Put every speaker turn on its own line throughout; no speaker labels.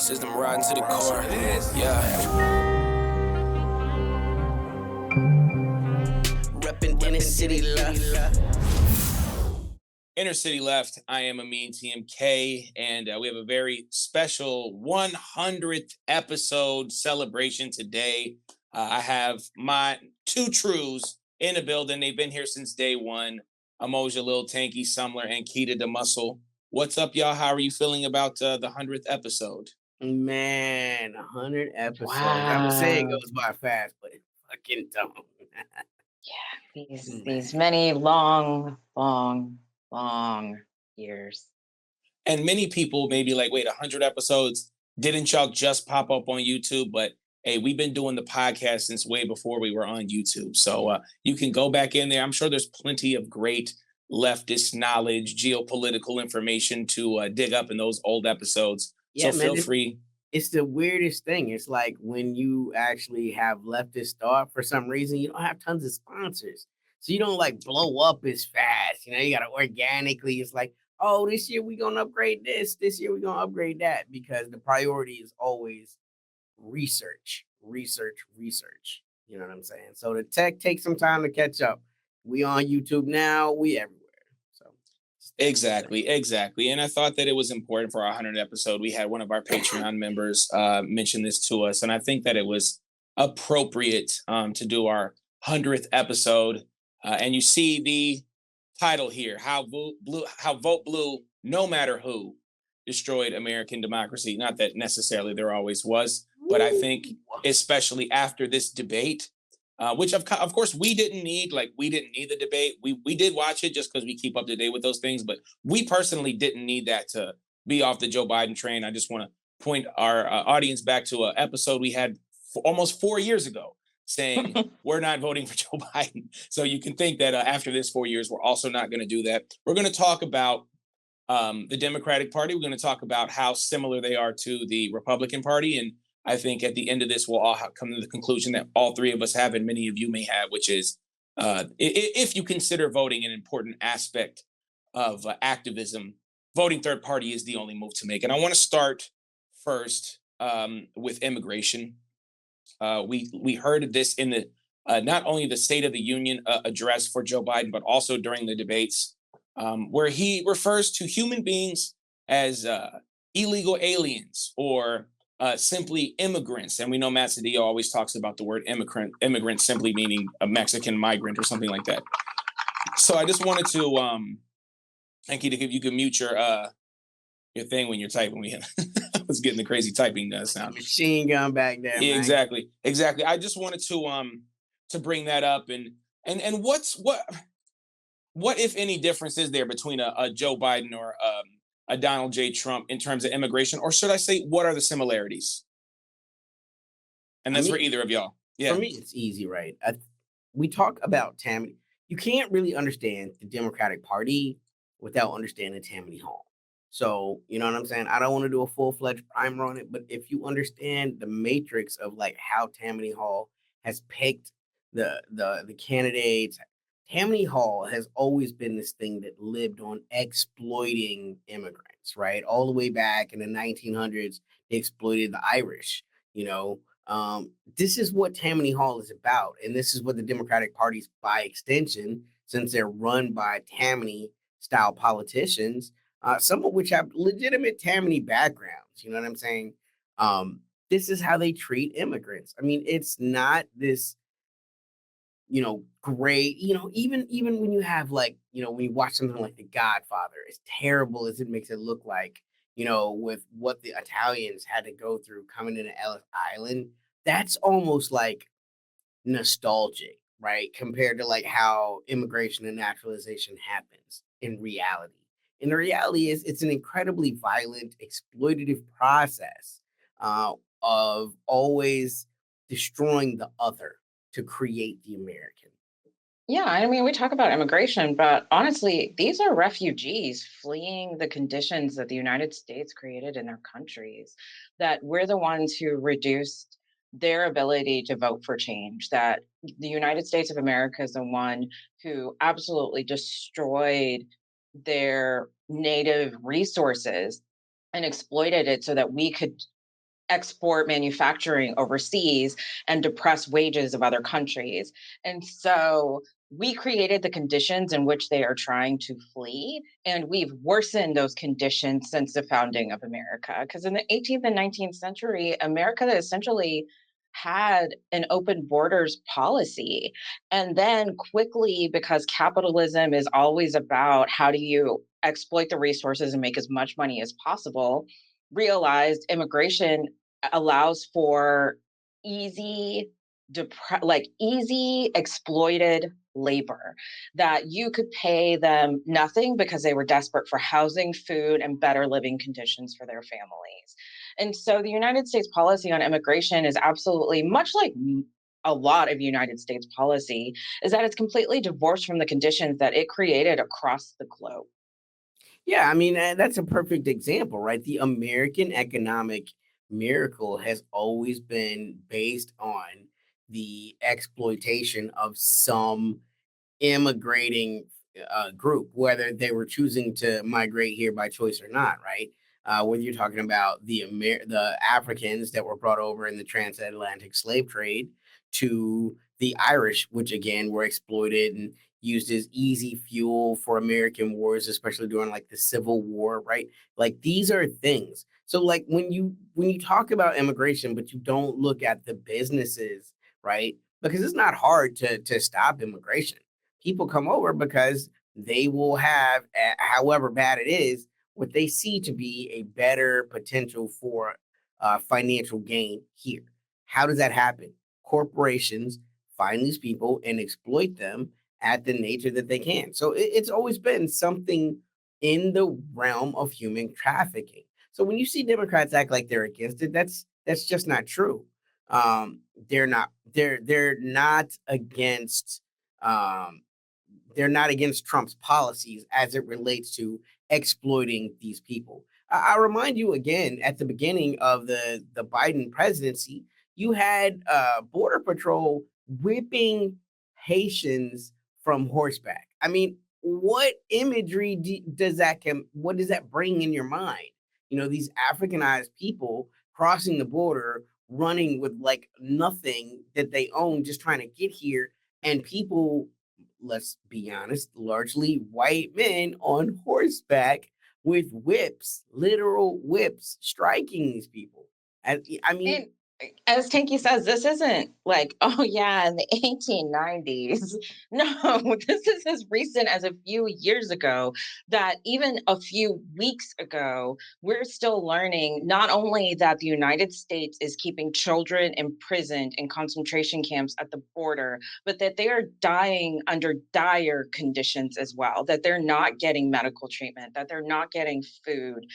System riding to the core. Yeah. Reppin' inner city left. Inner City Left. I am Amin TMK, and we have a very special 100th episode celebration today. I have my two trues in the building. They've been here since day one. Amoja Lil Tanky Sumler and Keita the Muscle. What's up, y'all? How are you feeling about the 100th episode?
Man, 100 episodes. I would say it
Wow.
goes by fast, but it fucking don't.
Yeah, these
Man.
many long years.
And many people may be like, wait, 100 episodes? Didn't y'all just pop up on YouTube? But hey, we've been doing the podcast since way before we were on YouTube. So you can go back in there. I'm sure there's plenty of great leftist knowledge, geopolitical information to dig up in those old episodes. So
Yeah, man,
feel free.
it's the weirdest thing. It's like when you actually have leftist thought, for some reason, you don't have tons of sponsors. So you don't like blow up as fast. You got to organically, it's like, oh, this year we're going to upgrade this year we're going to upgrade that, because the priority is always research, research, research. You know what I'm saying? So the tech takes some time to catch up. We on YouTube now, we everywhere. So
Exactly. And I thought that it was important for our 100th episode. We had one of our Patreon members mention this to us, and I think that it was appropriate to do our 100th episode. And you see the title here: How Vote Blue, No Matter Who, Destroyed American Democracy. Not that necessarily there always was, but I think especially after this debate, which of course we didn't need. Like, we didn't need the debate. We did watch it just because we keep up to date with those things, but we personally didn't need that to be off the Joe Biden train. I just want to point our audience back to an episode we had almost 4 years ago saying we're not voting for Joe Biden. So you can think that after this 4 years, we're also not going to do that. We're going to talk about the Democratic Party. We're going to talk about how similar they are to the Republican Party. And I think at the end of this, we'll all come to the conclusion that all three of us have, and many of you may have, which is if you consider voting an important aspect of activism, voting third party is the only move to make. And I want to start first with immigration. We heard this in the not only the State of the Union address for Joe Biden, but also during the debates, where he refers to human beings as illegal aliens or simply immigrants. And we know Matt Cedillo always talks about the word immigrant simply meaning a Mexican migrant or something like that. So I just wanted to thank you, if you could mute your thing when you're typing. I was getting the crazy typing sound.
Machine gun back there.
Yeah,
man.
exactly. I just wanted to bring that up, and what if any difference is there between a Joe Biden or a Donald J. Trump in terms of immigration, or should I say, what are the similarities? And that's for either of y'all. Yeah.
For me, it's easy, right? We talk about Tammany. You can't really understand the Democratic Party without understanding Tammany Hall. So, you know what I'm saying? I don't want to do a full-fledged primer on it, but if you understand the matrix of like how Tammany Hall has picked the candidates, Tammany Hall has always been this thing that lived on exploiting immigrants, right? All the way back in the 1900s, they exploited the Irish, you know. This is what Tammany Hall is about. And this is what the Democratic Party's, by extension, since they're run by Tammany style politicians, some of which have legitimate Tammany backgrounds. You know what I'm saying? This is how they treat immigrants. I mean, it's not this, great, even when you have like, when you watch something like The Godfather, as terrible as it makes it look like, with what the Italians had to go through coming into Ellis Island, that's almost like nostalgic, right? Compared to like how immigration and naturalization happens in reality. And the reality is it's an incredibly violent, exploitative process of always destroying the other to create the American.
Yeah, I mean, we talk about immigration, but honestly, these are refugees fleeing the conditions that the United States created in their countries, that we're the ones who reduced their ability to vote for change, that the United States of America is the one who absolutely destroyed their native resources and exploited it so that we could export manufacturing overseas and depress wages of other countries. And so we created the conditions in which they are trying to flee, and we've worsened those conditions since the founding of America. Because in the 18th and 19th century, America essentially had an open borders policy. And then quickly, because capitalism is always about how do you exploit the resources and make as much money as possible, realized immigration allows for easy easy exploited labor that you could pay them nothing because they were desperate for housing, food, and better living conditions for their families. And so the United States policy on immigration is absolutely much like a lot of United States policy, is that it's completely divorced from the conditions that it created across the globe.
Yeah, I mean, that's a perfect example, right? The American economic miracle has always been based on the exploitation of some immigrating group, whether they were choosing to migrate here by choice or not, right? Whether you're talking about the Africans that were brought over in the transatlantic slave trade to the Irish, which again were exploited and used as easy fuel for American wars, especially during like the Civil War, right? Like these are things. So like when you talk about immigration, but you don't look at the businesses, right? Because it's not hard to stop immigration. People come over because they will have, however bad it is, what they see to be a better potential for financial gain here. How does that happen? Corporations find these people and exploit them at the nature that they can. So it's always been something in the realm of human trafficking. So when you see Democrats act like they're against it, that's just not true. They're not. They're not against. Um, they're not against Trump's policies as it relates to exploiting these people. I remind you again at the beginning of the Biden presidency, you had Border Patrol whipping Haitians from horseback. I mean, what imagery does what does that bring in your mind? You know, these Africanized people crossing the border, running with like nothing that they own, just trying to get here, and people, let's be honest, largely white men on horseback with whips, literal whips, striking these people. I mean,
And as Tinky says, this isn't like, oh yeah, in the 1890s. No, this is as recent as a few years ago, that even a few weeks ago, we're still learning not only that the United States is keeping children imprisoned in concentration camps at the border, but that they are dying under dire conditions as well, that they're not getting medical treatment, that they're not getting food,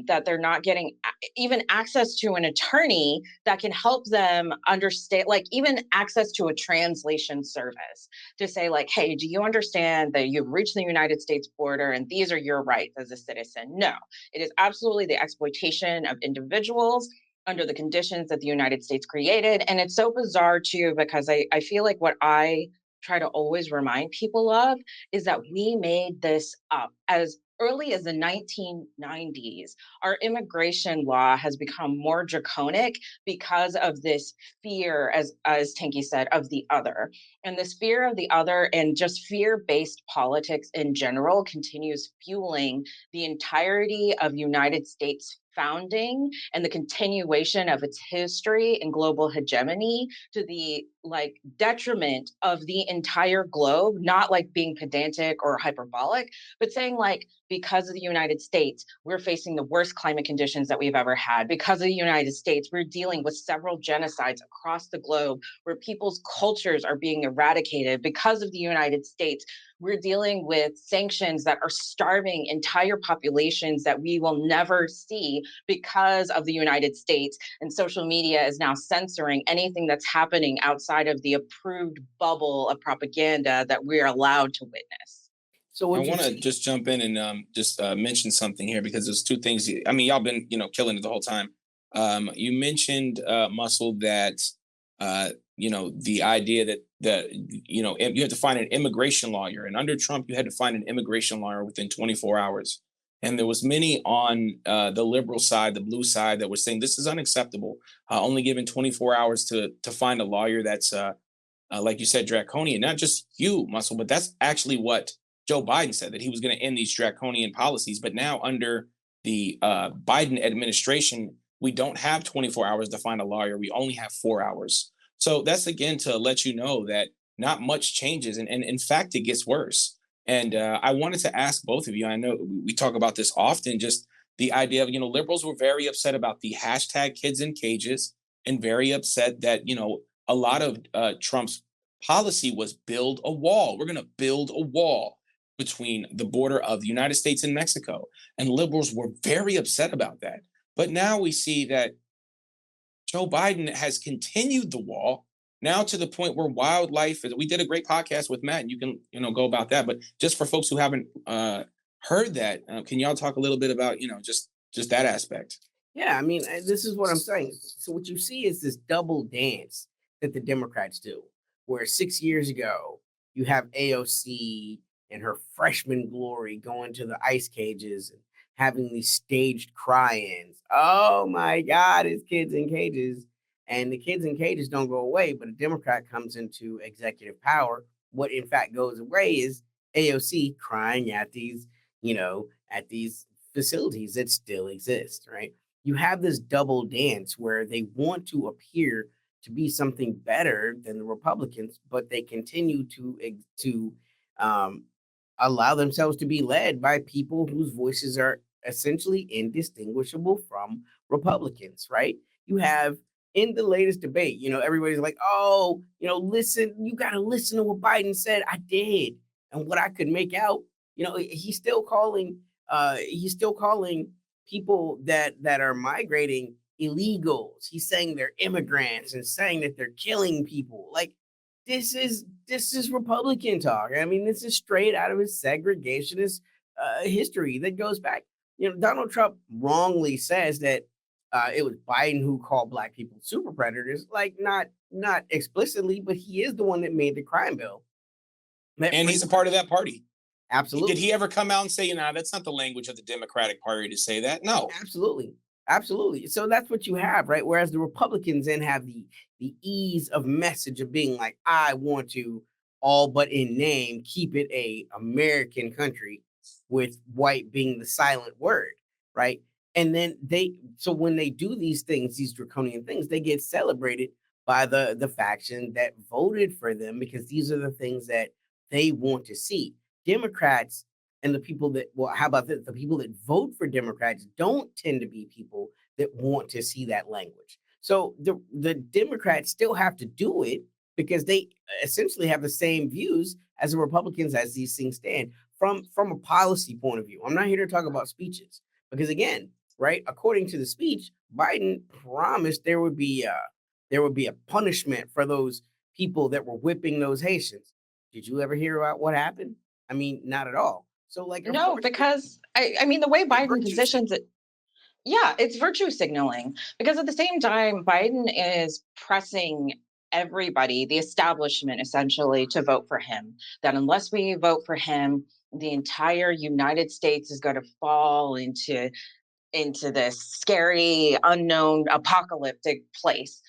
that they're not getting even access to an attorney that can help them understand, like even access to a translation service to say like, hey, do you understand that you've reached the United States border and these are your rights as a citizen? No, it is absolutely the exploitation of individuals under the conditions that the United States created. And it's so bizarre too, because I feel like what I try to always remind people of is that we made this up as early as the 1990s. Our immigration law has become more draconic because of this fear, as Tanky said, of the other. And this fear of the other and just fear-based politics in general continues fueling the entirety of United States founding and the continuation of its history and global hegemony to the like detriment of the entire globe, not like being pedantic or hyperbolic, but saying like, because of the United States, we're facing the worst climate conditions that we've ever had. Because of the United States, we're dealing with several genocides across the globe where people's cultures are being eradicated. Because of the United States, we're dealing with sanctions that are starving entire populations that we will never see because of the United States. And social media is now censoring anything that's happening outside of the approved bubble of propaganda that we're allowed to witness.
so
I
what you
want to
see,
just jump in and just mention something here because there's two things. I mean, y'all been killing it the whole time. You mentioned Muscle that the idea that you have to find an immigration lawyer, and under Trump you had to find an immigration lawyer within 24 hours. And there was many on the liberal side, the blue side, that were saying this is unacceptable. Only given 24 hours to find a lawyer that's like you said, draconian. Not just you, Muscle, but that's actually what Joe Biden said, that he was going to end these draconian policies. But now under the Biden administration, we don't have 24 hours to find a lawyer. We only have 4 hours. So that's again to let you know that not much changes. And in fact, it gets worse. And I wanted to ask both of you, I know we talk about this often, just the idea of, liberals were very upset about the hashtag kids in cages and very upset that, a lot of Trump's policy was build a wall. We're going to build a wall between the border of the United States and Mexico. And liberals were very upset about that. But now we see that Joe Biden has continued the wall now to the point where wildlife we did a great podcast with Matt, and you can, go about that. But just for folks who haven't heard that, can y'all talk a little bit about, just that aspect?
Yeah, I mean, this is what I'm saying. So what you see is this double dance that the Democrats do, where 6 years ago you have AOC and her freshman glory going to the ice cages and having these staged cry-ins. Oh my God, it's kids in cages. And the kids in cages don't go away, but a Democrat comes into executive power. What in fact goes away is AOC crying at these, at these facilities that still exist, right? You have this double dance where they want to appear to be something better than the Republicans, but they continue to allow themselves to be led by people whose voices are essentially indistinguishable from Republicans, right? You have in the latest debate, everybody's like, oh, listen, you got to listen to what Biden said. I did. And what I could make out, he's still calling people that are migrating illegals. He's saying they're immigrants and saying that they're killing people. Like this is Republican talk. I mean, this is straight out of his segregationist history that goes back. Donald Trump wrongly says that it was Biden who called black people super predators. Like not explicitly, but he is the one that made the crime bill.
And he's a part of that party.
Absolutely.
Did he ever come out and say, that's not the language of the Democratic Party to say that? No.
Absolutely. So that's what you have, right? Whereas the Republicans then have the ease of message of being like, I want to all but in name keep it a American country, with white being the silent word, right? And then so when they do these things, these draconian things, they get celebrated by the faction that voted for them, because these are the things that they want to see. Democrats and the people that, well, how about this? The people that vote for Democrats don't tend to be people that want to see that language. So the Democrats still have to do it because they essentially have the same views as the Republicans as these things stand from a policy point of view. I'm not here to talk about speeches because, again, right, according to the speech, Biden promised there would be a punishment for those people that were whipping those Haitians. Did you ever hear about what happened? I mean, not at all. So
No, because I mean, the way Biden positions it, yeah, it's virtue signaling, because at the same time, Biden is pressing everybody, the establishment essentially, to vote for him. That unless we vote for him, the entire United States is going to fall into this scary, unknown, apocalyptic place.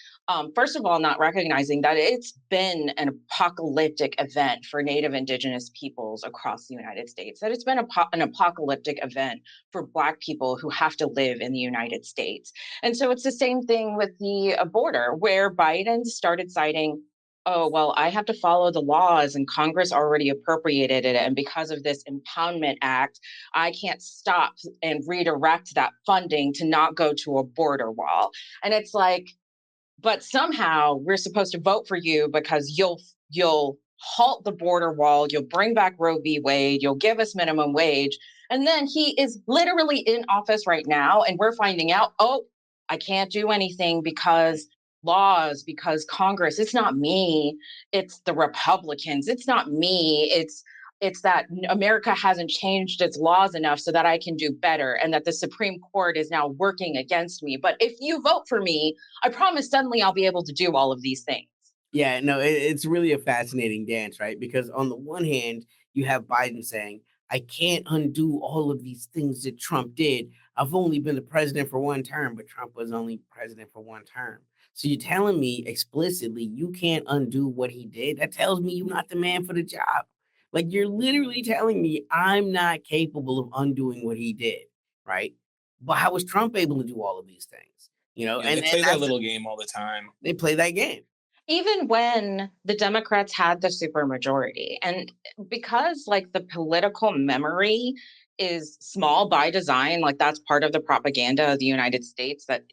First of all, not recognizing that it's been an apocalyptic event for Native Indigenous peoples across the United States, that it's been an apocalyptic event for Black people who have to live in the United States. And so it's the same thing with the border, where Biden started citing, oh, well, I have to follow the laws and Congress already appropriated it. And because of this Impoundment Act, I can't stop and redirect that funding to not go to a border wall. And it's like, but somehow we're supposed to vote for you because you'll halt the border wall, you'll bring back Roe v. Wade, you'll give us minimum wage. And then he is literally in office right now, and we're finding out, oh, I can't do anything because laws, because Congress. It's not me, it's the Republicans. It's not me, it's that America hasn't changed its laws enough so that I can do better, and that the Supreme Court is now working against me. But if you vote for me, I promise suddenly I'll be able to do all of these things.
Yeah, no, it's really a fascinating dance, right? Because on the one hand, you have Biden saying, I can't undo all of these things that Trump did. I've only been the president for one term, but Trump was only president for one term. So you're telling me explicitly you can't undo what he did? That tells me you're not the man for the job. Like you're literally telling me I'm not capable of undoing what he did, right? But how was Trump able to do all of these things? You know,
Yeah, they
and
play that
that's
little game all the time.
they play that game.
Even when the Democrats had the supermajority. And because like the political memory is small by design, like that's part of the propaganda of the United States that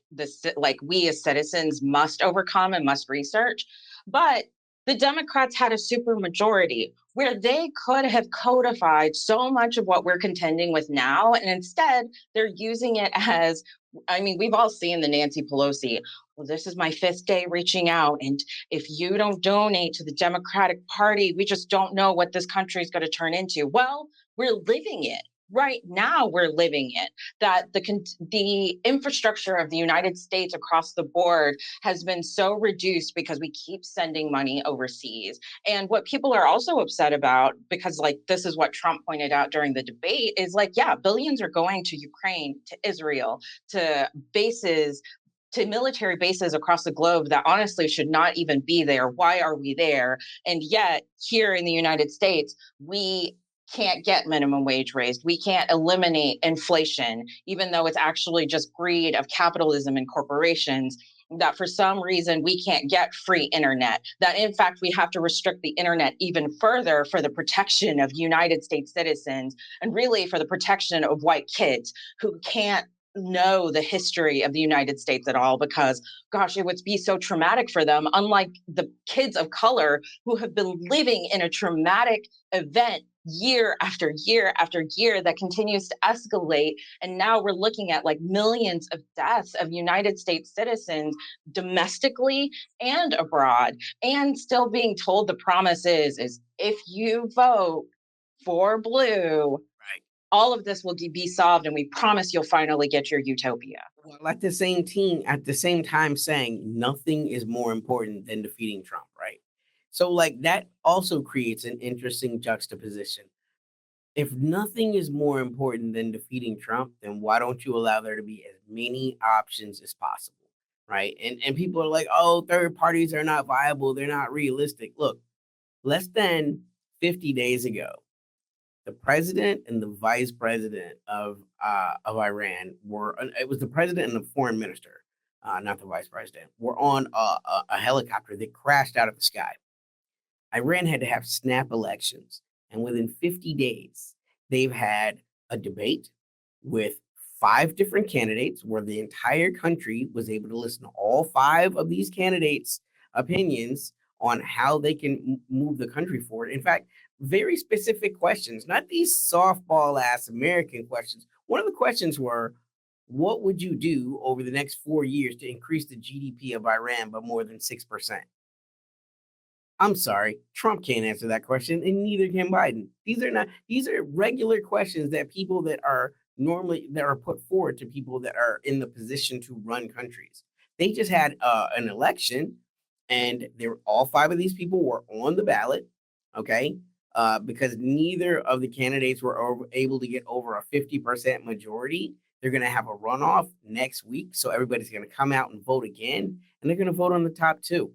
like we as citizens must overcome and must research. But the Democrats had a supermajority where they could have codified so much of what we're contending with now. And instead, they're using it as, I mean, we've all seen the Nancy Pelosi. Well, this is my fifth day reaching out. And if you don't donate to the Democratic Party, we just don't know what this country is going to turn into. Well, we're living it. Right now, we're living it. That the infrastructure of the United States across the board has been so reduced because we keep sending money overseas. And what people are also upset about, because like this is what Trump pointed out during the debate, is like, yeah, billions are going to Ukraine, to Israel, to bases, to military bases across the globe that honestly should not even be there. Why are we there? And yet, here in the United States, we can't get minimum wage raised. We can't eliminate inflation, even though it's actually just greed of capitalism and corporations. That for some reason we can't get free internet. That in fact we have to restrict the internet even further for the protection of United States citizens and really for the protection of white kids who can't know the history of the United States at all because, gosh, it would be so traumatic for them, unlike the kids of color who have been living in a traumatic event year after year after year that continues to escalate. And now we're looking at like millions of deaths of United States citizens domestically and abroad, and still being told the promise is if you vote for blue,
Right.
all of this will be solved and we promise you'll finally get your utopia.
Well, at the same time saying nothing is more important than defeating Trump, right? So like that also creates an interesting juxtaposition. If nothing is more important than defeating Trump, then why don't you allow there to be as many options as possible, right? And people are like, "Oh, third parties are not viable, they're not realistic." Look, less than 50 days ago, the president and the vice president of Iran were it was the president and the foreign minister, not the vice president, were on a helicopter that crashed out of the sky. Iran had to have snap elections, and within 50 days, they've had a debate with five different candidates where the entire country was able to listen to all five of these candidates' opinions on how they can move the country forward. In fact, very specific questions, not these softball ass American questions. One of the questions were, what would you do over the next 4 years to increase the GDP of Iran by more than 6%? I'm sorry, Trump can't answer that question, and neither can Biden. These are regular questions that people that are normally that are put forward to people that are in the position to run countries. They just had an election, and all five of these people were on the ballot, okay? Because neither of the candidates were able to get over a 50% majority. They're going to have a runoff next week, so everybody's going to come out and vote again, and they're going to vote on the top two,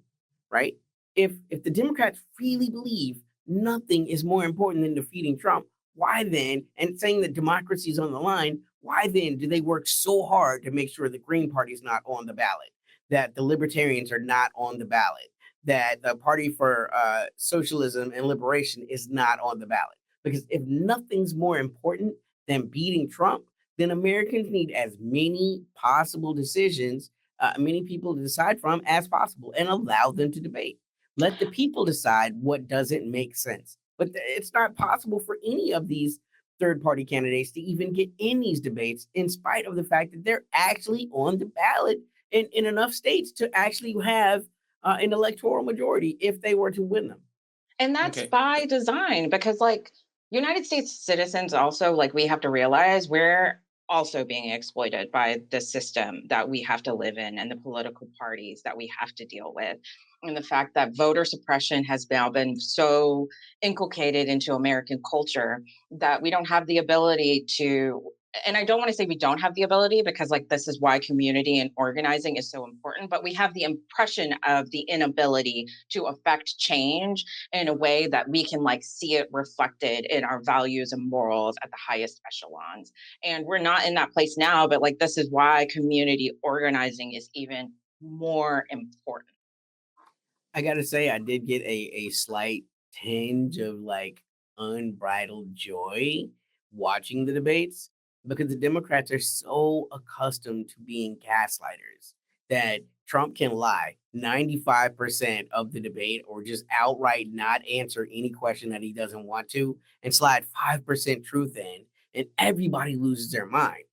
right? If the Democrats really believe nothing is more important than defeating Trump, why then, and saying that democracy is on the line, why then do they work so hard to make sure the Green Party is not on the ballot, that the Libertarians are not on the ballot, that the Party for Socialism and Liberation is not on the ballot? Because if nothing's more important than beating Trump, then Americans need as many possible decisions, many people to decide from as possible, and allow them to debate. Let the people decide what doesn't make sense. But it's not possible for any of these third party candidates to even get in these debates, in spite of the fact that they're actually on the ballot in enough states to actually have an electoral majority if they were to win them.
And that's
Okay.
by design because like United States citizens also like we have to realize we're also being exploited by the system that we have to live in and the political parties that we have to deal with. And the fact that voter suppression has now been so inculcated into American culture that we don't have the ability to, and I don't want to say we don't have the ability, because like this is why community and organizing is so important, but we have the impression of the inability to affect change in a way that we can like see it reflected in our values and morals at the highest echelons. And we're not in that place now, but like this is why community organizing is even more important.
I gotta say, I did get a slight tinge of like unbridled joy watching the debates because the Democrats are so accustomed to being gaslighters that Trump can lie 95% of the debate or just outright not answer any question that he doesn't want to and slide 5% truth in, and everybody loses their mind.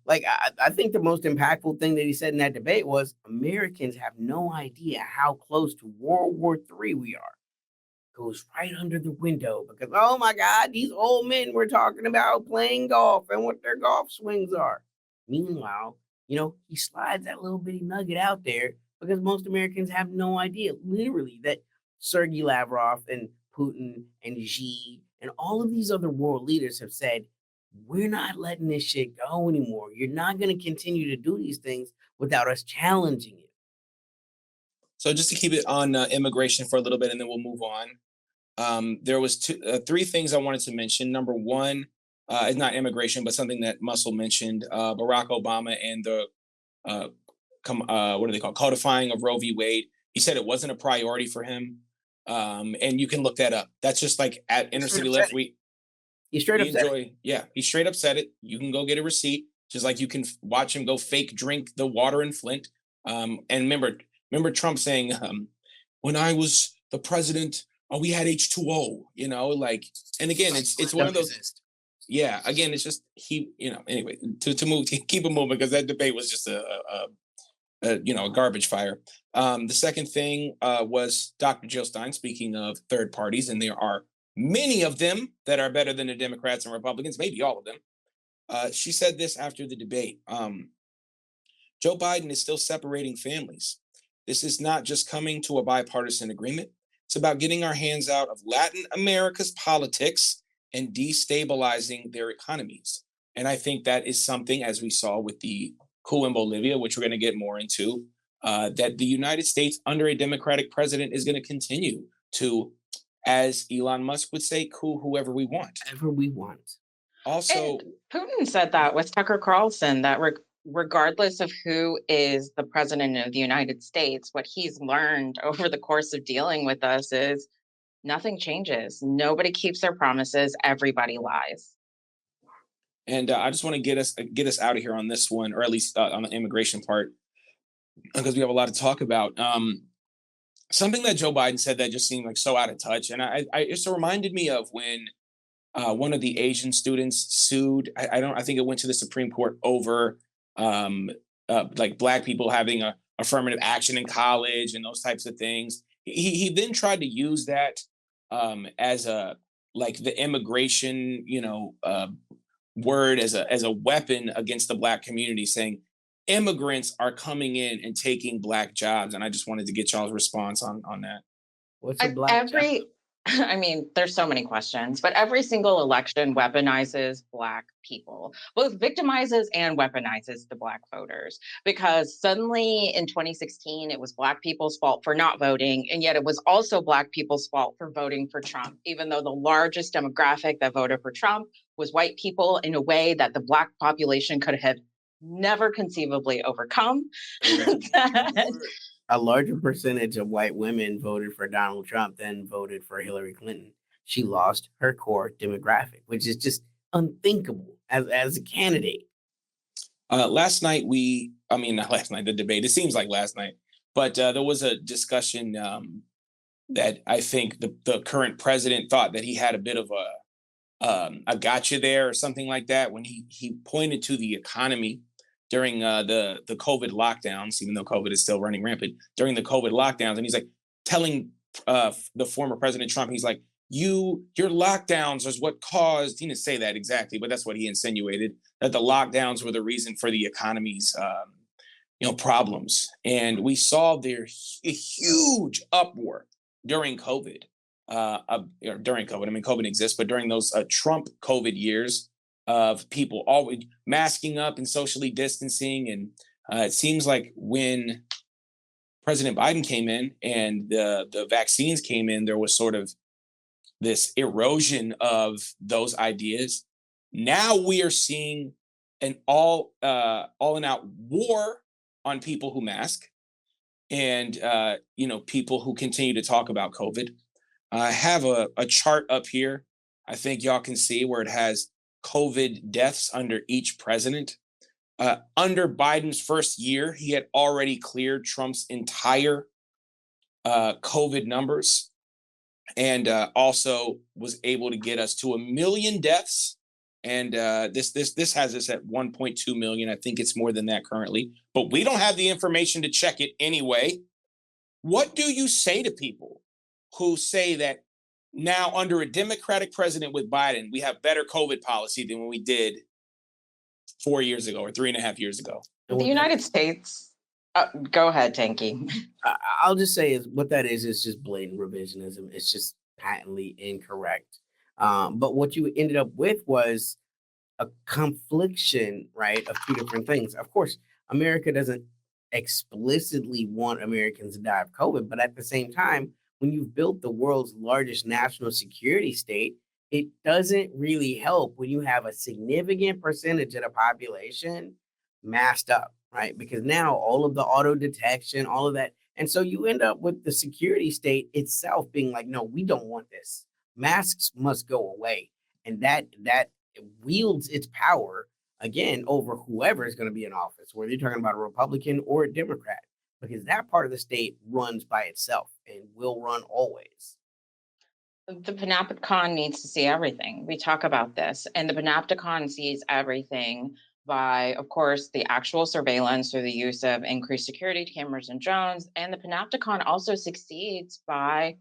Like I think the most impactful thing that he said in that debate was Americans have no idea how close to World War III we are. Goes right under the window because, oh my God, these old men were talking about playing golf and what their golf swings are. Meanwhile, he slides that little bitty nugget out there because most Americans have no idea, literally, that Sergei Lavrov and Putin and Xi and all of these other world leaders have said, we're not letting this shit go anymore. You're not going to continue to do these things without us challenging it.
So just to keep it on immigration for a little bit, and then we'll move on. There was three things I wanted to mention. Number one is not immigration, but something that Muscle mentioned: Barack Obama and the what do they call codifying of Roe v. Wade. He said it wasn't a priority for him, and you can look that up. That's just like at Inner City Left.
He straight up said
it. Yeah, he straight up said it. You can go get a receipt, just like you can watch him go fake drink the water in Flint. And remember Trump saying, "When I was the president, we had H2O." Like, and again, it's one of those. Yeah, again, it's just Anyway, to move, to keep it moving because that debate was just a garbage fire. The second thing was Dr. Jill Stein speaking of third parties, and there are many of them that are better than the Democrats and Republicans, maybe all of them. She said this after the debate. Joe Biden is still separating families. This is not just coming to a bipartisan agreement. It's about getting our hands out of Latin America's politics and destabilizing their economies. And I think that is something, as we saw with the coup in Bolivia, which we're going to get more into, that the United States under a Democratic president is going to continue to, as Elon Musk would say, coup whoever we want.
Whatever we want.
Also,
And Putin said that with Tucker Carlson, that regardless of who is the president of the United States, what he's learned over the course of dealing with us is nothing changes. Nobody keeps their promises. Everybody lies.
and I just want to get us out of here on this one, or at least on the immigration part, because we have a lot to talk about. Something that Joe Biden said that just seemed like so out of touch, and I it reminded me of when one of the Asian students sued. I think it went to the Supreme Court over like Black people having a affirmative action in college and those types of things. He then tried to use that as a like the immigration word as a weapon against the Black community, saying immigrants are coming in and taking Black jobs. And I just wanted to get y'all's response on that.
What's a Black job?
I mean, there's so many questions, but every single election weaponizes Black people, both victimizes and weaponizes the Black voters, because suddenly in 2016, it was Black people's fault for not voting. And yet it was also Black people's fault for voting for Trump, even though the largest demographic that voted for Trump was white people, in a way that the Black population could have never conceivably overcome.
A larger percentage of white women voted for Donald Trump than voted for Hillary Clinton. She lost her core demographic, which is just unthinkable as a candidate.
Last night, not last night, the debate, it seems like last night, but there was a discussion that I think the current president thought that he had a bit of a gotcha there or something like that when he pointed to the economy during the COVID lockdowns, even though COVID is still running rampant during the COVID lockdowns. And he's like telling the former President Trump, he's like, your lockdowns is what caused, he didn't say that exactly, but that's what he insinuated, that the lockdowns were the reason for the economy's problems. And we saw a huge uproar during COVID. During COVID, I mean, COVID exists, but during those Trump COVID years of people always masking up and socially distancing. And it seems like when President Biden came in and the vaccines came in, there was sort of this erosion of those ideas. Now we are seeing an all and out war on people who mask and people who continue to talk about COVID. I have a chart up here. I think y'all can see where it has COVID deaths under each president. Under Biden's first year, he had already cleared Trump's entire COVID numbers, and also was able to get us to 1 million deaths. And this has us at 1.2 million. I think it's more than that currently, but we don't have the information to check it anyway. What do you say to people who say that now under a Democratic president with Biden, we have better COVID policy than when we did 4 years ago or 3.5 years ago?
The United States. Go ahead, Tanky.
I'll just say is what that is just blatant revisionism. It's just patently incorrect. But what you ended up with was a confliction, right, of two different things. Of course, America doesn't explicitly want Americans to die of COVID, but at the same time, when you've built the world's largest national security state, it doesn't really help when you have a significant percentage of the population masked up, right? Because now all of the auto detection, all of that. And so you end up with the security state itself being like, no, we don't want this. Masks must go away. And that wields its power again over whoever is going to be in office, whether you're talking about a Republican or a Democrat, because that part of the state runs by itself and will run always.
The Panopticon needs to see everything. We talk about this, and the Panopticon sees everything by, of course, the actual surveillance through the use of increased security cameras and drones. And the Panopticon also succeeds by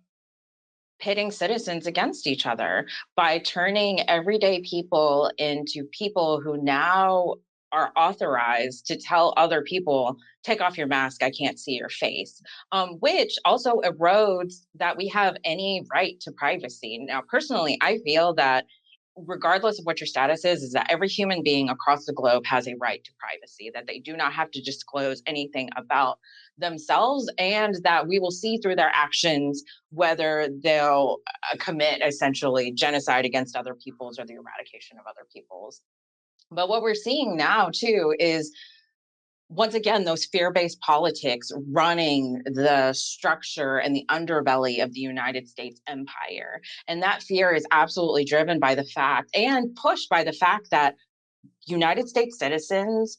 pitting citizens against each other, by turning everyday people into people who now are authorized to tell other people, take off your mask, I can't see your face, which also erodes that we have any right to privacy. Now, personally, I feel that regardless of what your status is that every human being across the globe has a right to privacy, that they do not have to disclose anything about themselves, and that we will see through their actions whether they'll commit essentially genocide against other peoples or the eradication of other peoples. But what we're seeing now too is, once again, those fear-based politics running the structure and the underbelly of the United States empire. And that fear is absolutely driven by the fact and pushed by the fact that United States citizens,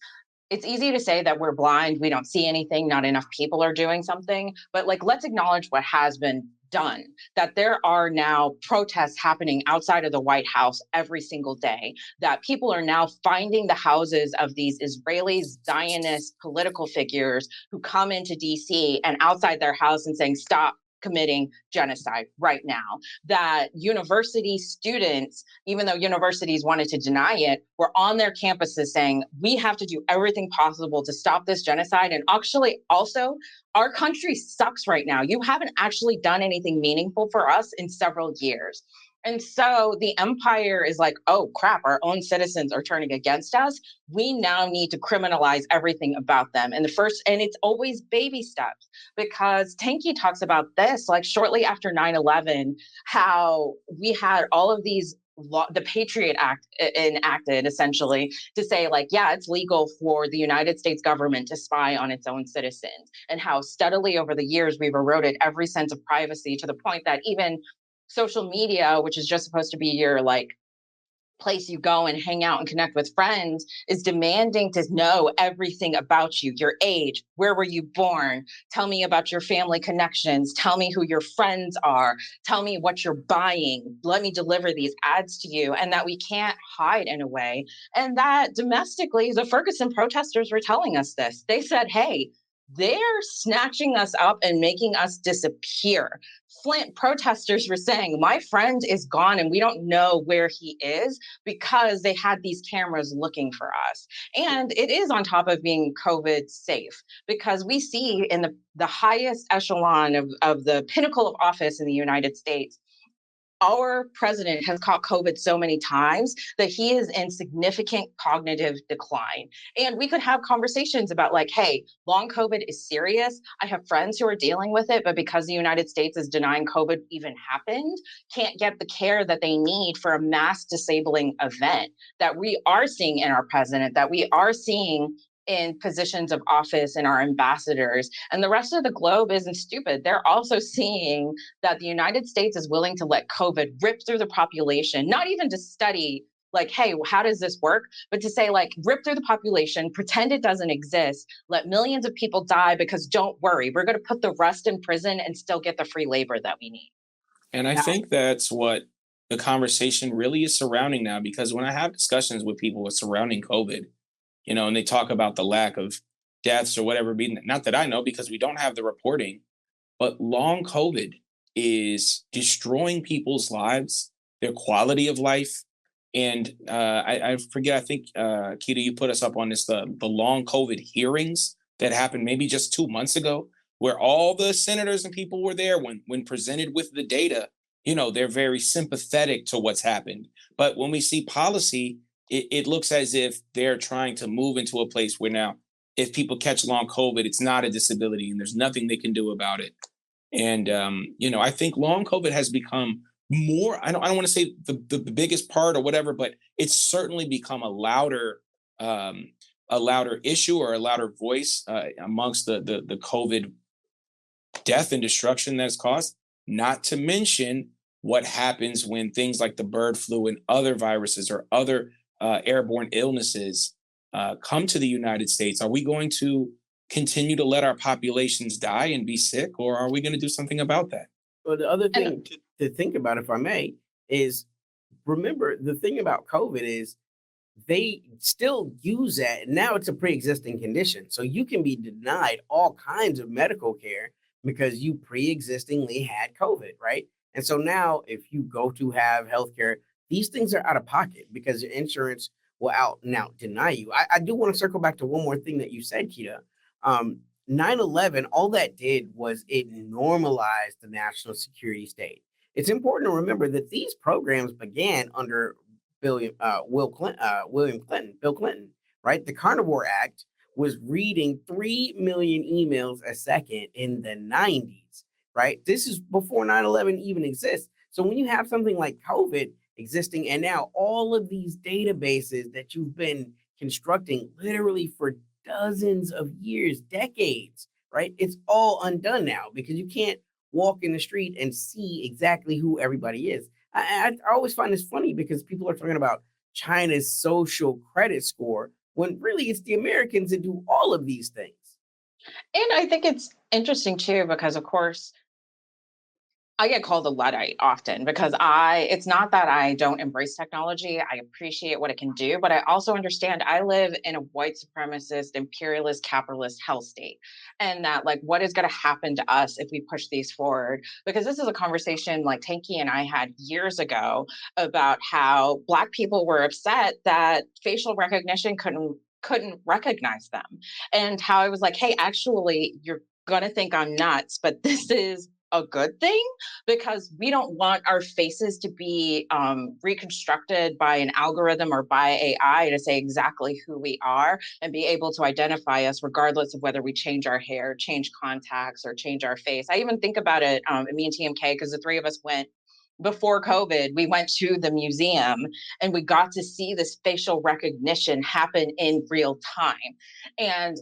it's easy to say that we're blind, we don't see anything, not enough people are doing something, but let's acknowledge what has been done, that there are now protests happening outside of the White House every single day, that people are now finding the houses of these Israeli Zionist political figures who come into DC and outside their house and saying, stop committing genocide right now, that university students, even though universities wanted to deny it, were on their campuses saying, we have to do everything possible to stop this genocide. And actually, also, our country sucks right now. You haven't actually done anything meaningful for us in several years. And so the empire is like, oh crap, our own citizens are turning against us. We now need to criminalize everything about them. And it's always baby steps, because Tanky talks about this, shortly after 9/11, how we had all of these the Patriot Act enacted essentially to say yeah, it's legal for the United States government to spy on its own citizens, and how steadily over the years we've eroded every sense of privacy to the point that even social media, which is just supposed to be your place you go and hang out and connect with friends, is demanding to know everything about you, your age, where were you born, tell me about your family connections, tell me who your friends are, tell me what you're buying, let me deliver these ads to you, and that we can't hide in a way. And that domestically, the Ferguson protesters were telling us this. They said, hey, they're snatching us up and making us disappear. Flint protesters were saying, my friend is gone and we don't know where he is because they had these cameras looking for us. And it is on top of being COVID safe because we see in the highest echelon of the pinnacle of office in the United States, our president has caught COVID so many times that he is in significant cognitive decline. And we could have conversations about, like, hey, long COVID is serious. I have friends who are dealing with it, but because the United States is denying COVID even happened, can't get the care that they need for a mass disabling event that we are seeing in our president, that we are seeing in positions of office and our ambassadors. And the rest of the globe isn't stupid. They're also seeing that the United States is willing to let COVID rip through the population, not even to study, like, hey, how does this work? But to say, like, rip through the population, pretend it doesn't exist, let millions of people die because don't worry, we're going to put the rest in prison and still get the free labor that we need.
And I
Now,
think that's what the conversation really is surrounding now, because when I have discussions with people with surrounding COVID, and they talk about the lack of deaths or whatever being, not that I know because we don't have the reporting, but long COVID is destroying people's lives, their quality of life. And I forget, I think, Keita, you put us up on this, the long COVID hearings that happened maybe just 2 months ago, where all the senators and people were there when presented with the data. They're very sympathetic to what's happened. But when we see policy, it looks as if they're trying to move into a place where now, if people catch long COVID, it's not a disability and there's nothing they can do about it. And I think long COVID has become more. I don't want to say the biggest part or whatever, but it's certainly become a louder issue or a louder voice amongst the COVID death and destruction that's caused. Not to mention what happens when things like the bird flu and other viruses or other airborne illnesses come to the United States. Are we going to continue to let our populations die and be sick, or are we going to do something about that?
well, the other
And
thing to think about, if I may, is remember the thing about COVID is they still use that. Now it's a pre-existing condition. So you can be denied all kinds of medical care because you pre-existingly had COVID, right? And so now if you go to have healthcare, these things are out of pocket because your insurance will out and out deny you. I do want to circle back to one more thing that you said, Kita. Um, 9/11, all that did was it normalized the national security state. It's important to remember that these programs began under William Clinton, Bill Clinton, right? The Carnivore Act was reading 3 million emails a second in the 90s, right? This is before 9/11 even exists. So when you have something like COVID existing and now all of these databases that you've been constructing literally for dozens of years, decades, right? It's all undone now because you can't walk in the street and see exactly who everybody is. I always find this funny because people are talking about China's social credit score when really it's the Americans that do all of these things.
I think it's interesting too, because of course I get called a Luddite often because it's not that I don't embrace technology. I appreciate what it can do, but I also understand I live in a white supremacist, imperialist, capitalist hell state. And that, like, what is going to happen to us if we push these forward? Because this is a conversation like Tanky and I had years ago about how Black people were upset that facial recognition couldn't recognize them. And how I was like, hey, actually, you're going to think I'm nuts, but this is a good thing because we don't want our faces to be reconstructed by an algorithm or by AI to say exactly who we are and be able to identify us regardless of whether we change our hair, change contacts, or change our face. I even think about it, me and TMK, because the three of us went before COVID, we went to the museum and we got to see this facial recognition happen in real time. And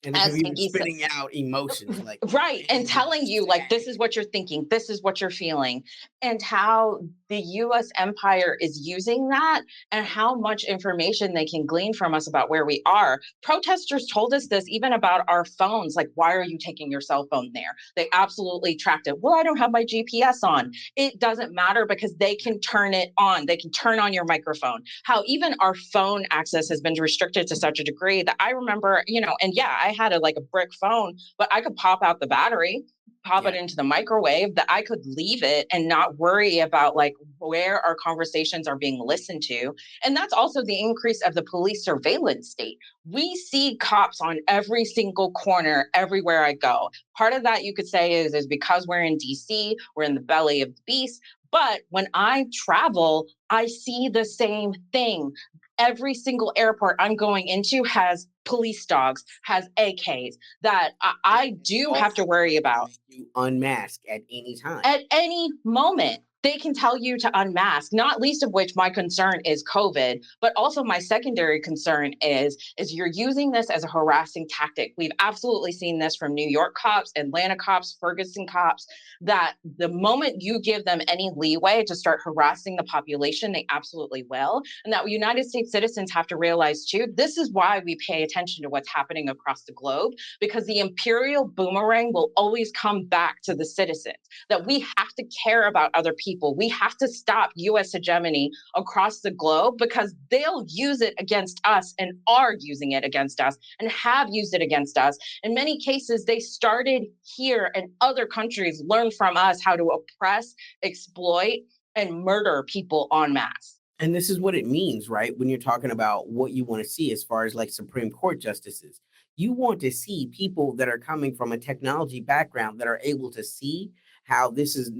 And the
as
computer
Tanky said,
spitting out emotions like
right, and
anger,
telling you, like, this
sad.
is what you're thinking, this is what you're feeling, and how the US empire is using that and how much information they can glean from us about where we are. Protesters told us this even about our phones, like, why are you taking your cell phone there? They absolutely tracked it. Well, I don't have my GPS on. It doesn't matter because they can turn it on. They can turn on your microphone. How even our phone access has been restricted to such a degree that I remember, and yeah, I had a brick phone, but I could pop out the battery, pop it
Yeah.
into the microwave, that I could leave it and not worry about like where our conversations are being listened to. And that's also the increase of the police surveillance state. We see cops on every single corner everywhere I go. Part of that you could say is because we're in DC, we're in the belly of the beast. But when I travel, I see the same thing. Every single airport I'm going into has police dogs, has AKs that I do have to
Also
worry
trying to
about
make you unmask at any time.
at any moment. They can tell you to unmask, not least of which my concern is COVID, but also my secondary concern is you're using this as a harassing tactic. We've absolutely seen this from New York cops, Atlanta cops, Ferguson cops, that the moment you give them any leeway to start harassing the population, they absolutely will. And that United States citizens have to realize too, this is why we pay attention to what's happening across the globe, because the imperial boomerang will always come back to the citizens, that we have to care about other people. We have to stop US hegemony across the globe because they'll use it against us and are using it against us and have used it against us. In many cases, they started here and other countries learned from us how to oppress, exploit, and murder people en masse.
And this is what it means, right? When you're talking about what you want to see as far as like Supreme Court justices, you want to see people that are coming from a technology background that are able to see how this is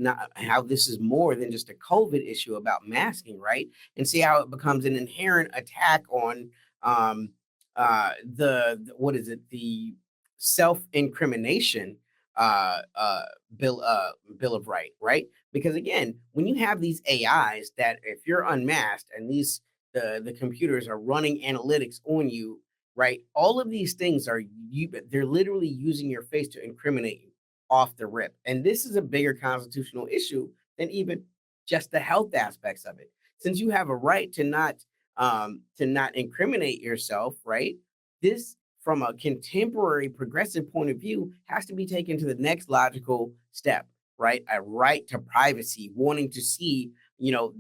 more than just a COVID issue about masking, right? And see how it becomes an inherent attack on what is it, the self-incrimination bill of right? Because again, when you have these AIs that if you're unmasked and the computers are running analytics on you, right? All of these things they're literally using your face to incriminate you off the rip. And this is a bigger constitutional issue than even just the health aspects of it. Since you have a right to not incriminate yourself, right? This from a contemporary progressive point of view has to be taken to the next logical step, right? A right to privacy, wanting to see,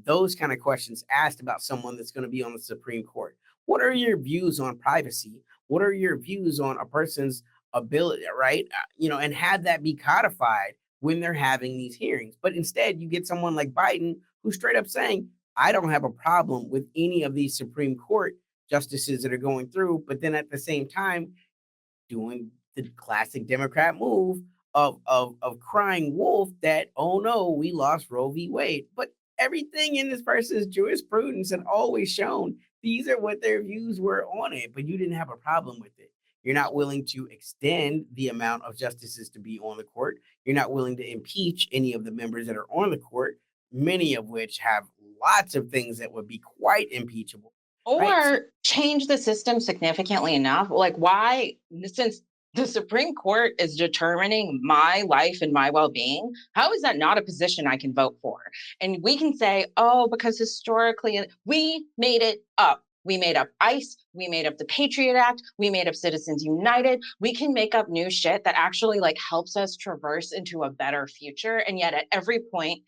those kind of questions asked about someone that's going to be on the Supreme Court. What are your views on privacy? What are your views on a person's ability, right? And have that be codified when they're having these hearings. But instead, you get someone like Biden who's straight up saying, I don't have a problem with any of these Supreme Court justices that are going through, but then at the same time, doing the classic Democrat move of crying wolf that, oh no, we lost Roe v. Wade. But everything in this person's jurisprudence had always shown these are what their views were on it, but you didn't have a problem with it. You're not willing to extend the amount of justices to be on the court. You're not willing to impeach any of the members that are on the court, many of which have lots of things that would be quite impeachable. Right.
Or change the system significantly enough. Like, why, since the Supreme Court is determining my life and my well being, how is that not a position I can vote for? And we can say, oh, because historically we made it up. We made up ICE, we made up the Patriot Act, we made up Citizens United. We can make up new shit that actually like helps us traverse into a better future. And yet at every point,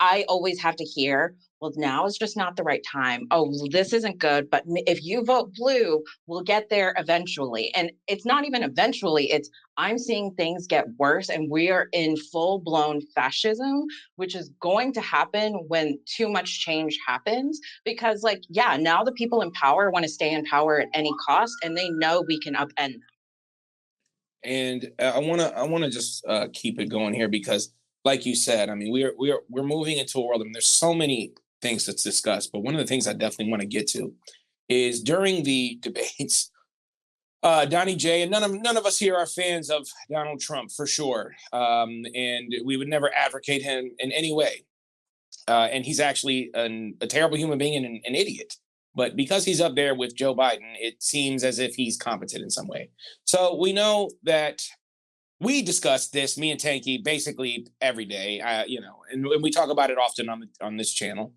I always have to hear, well, now is just not the right time. Oh, this isn't good. But if you vote blue, we'll get there eventually. And it's not even eventually, it's I'm seeing things get worse and we are in full blown fascism, which is going to happen when too much change happens. Because, like, yeah, now the people in power want to stay in power at any cost and they know we can upend them.
And I wanna just keep it going here because, like you said, I mean, we're moving into a world. I mean, there's so many things to discuss, but one of the things I definitely want to get to is during the debates, Donnie J, and none of us here are fans of Donald Trump for sure, and we would never advocate him in any way. And he's actually a terrible human being and an idiot. But because he's up there with Joe Biden, it seems as if he's competent in some way. So we know that we discuss this, me and Tanky, basically every day. And we talk about it often on this channel.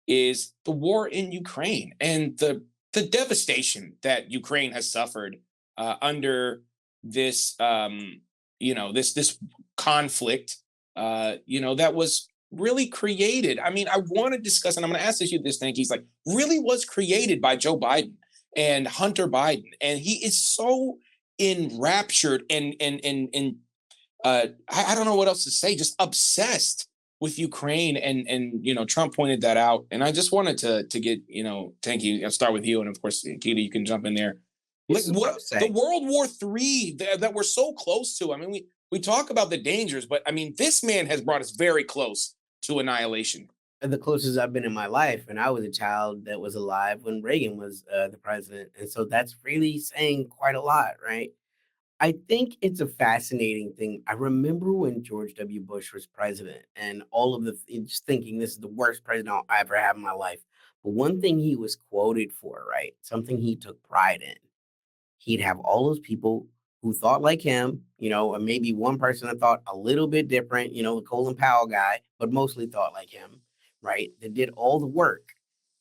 Is the war in Ukraine and the devastation that Ukraine has suffered under this this conflict that was really created. I mean, I want to discuss, and I'm going to ask this thing. He's like, really was created by Joe Biden and Hunter Biden, and he is so enraptured and I don't know what else to say, just obsessed with Ukraine. And Trump pointed that out. And I just wanted to get, Tanky, I'll start with you. And of course, Keita, you can jump in there. Like
This is what I'm
what the
saying.
World War III that we're so close to. I mean, we talk about the dangers, but I mean, this man has brought us very close to annihilation.
The closest I've been in my life, and I was a child that was alive when Reagan was the president, and so that's really saying quite a lot, right? I think it's a fascinating thing. I remember when George W. Bush was president, and all of just thinking this is the worst president I ever had in my life. But one thing he was quoted for, right? Something he took pride in. He'd have all those people who thought like him, and maybe one person that thought a little bit different, the Colin Powell guy, but mostly thought like him, right? That did all the work.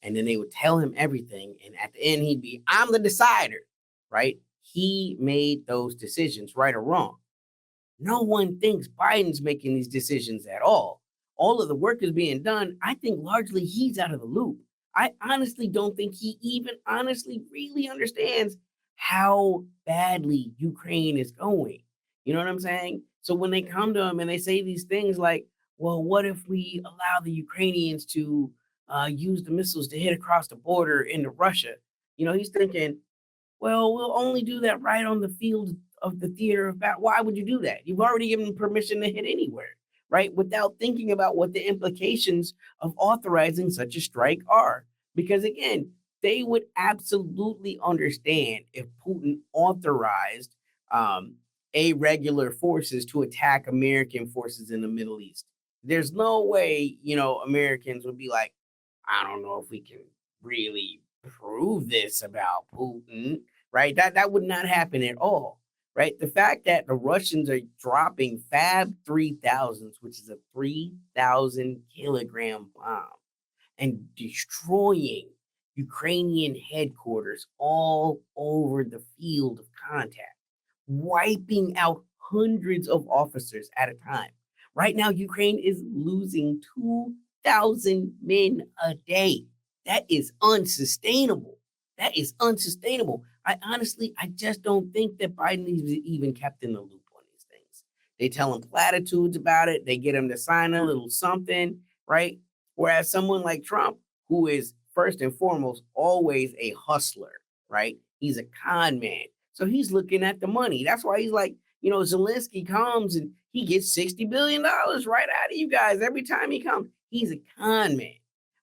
And then they would tell him everything. And at the end, he'd be, I'm the decider, right? He made those decisions, right or wrong. No one thinks Biden's making these decisions at all. All of the work is being done. I think largely he's out of the loop. I honestly don't think he even honestly really understands how badly Ukraine is going. You know what I'm saying? So when they come to him and they say these things like, well, what if we allow the Ukrainians to use the missiles to hit across the border into Russia? He's thinking, well, we'll only do that right on the field of the theater of battle. Why would you do that? You've already given them permission to hit anywhere, right? Without thinking about what the implications of authorizing such a strike are. Because again, they would absolutely understand if Putin authorized irregular forces to attack American forces in the Middle East. There's no way, Americans would be like, I don't know if we can really prove this about Putin, right? That would not happen at all, right? The fact that the Russians are dropping Fab 3000s, which is a 3,000 kilogram bomb, and destroying Ukrainian headquarters all over the field of contact, wiping out hundreds of officers at a time. Right now, Ukraine is losing 2,000 men a day. That is unsustainable. That is unsustainable. I just don't think that Biden is even kept in the loop on these things. They tell him platitudes about it. They get him to sign a little something, right? Whereas someone like Trump, who is first and foremost always a hustler, right? He's a con man. So he's looking at the money. That's why he's like, Zelensky comes and he gets $60 billion right out of you guys every time he comes. He's a con man.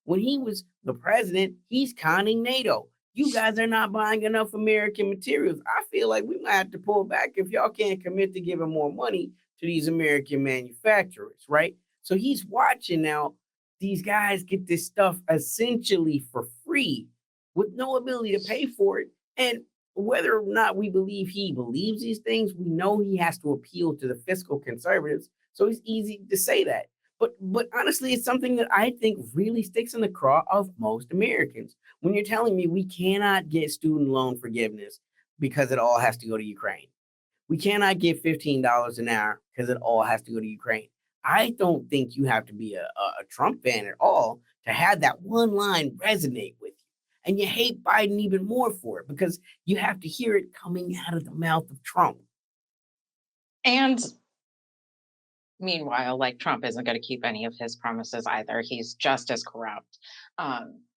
When he was the president, he's conning NATO. You guys are not buying enough American materials. I feel like we might have to pull back if y'all can't commit to giving more money to these American manufacturers, right? So he's watching now these guys get this stuff essentially for free with no ability to pay for it. And whether or not we believe he believes these things, we know he has to appeal to the fiscal conservatives. So it's easy to say that. But honestly, it's something that I think really sticks in the craw of most Americans. When you're telling me we cannot get student loan forgiveness because it all has to go to Ukraine. We cannot get $15 an hour because it all has to go to Ukraine. I don't think you have to be a Trump fan at all to have that one line resonate with you. And you hate Biden even more for it because you have to hear it coming out of the mouth of Trump.
And meanwhile, like Trump isn't going to keep any of his promises either. He's just as corrupt.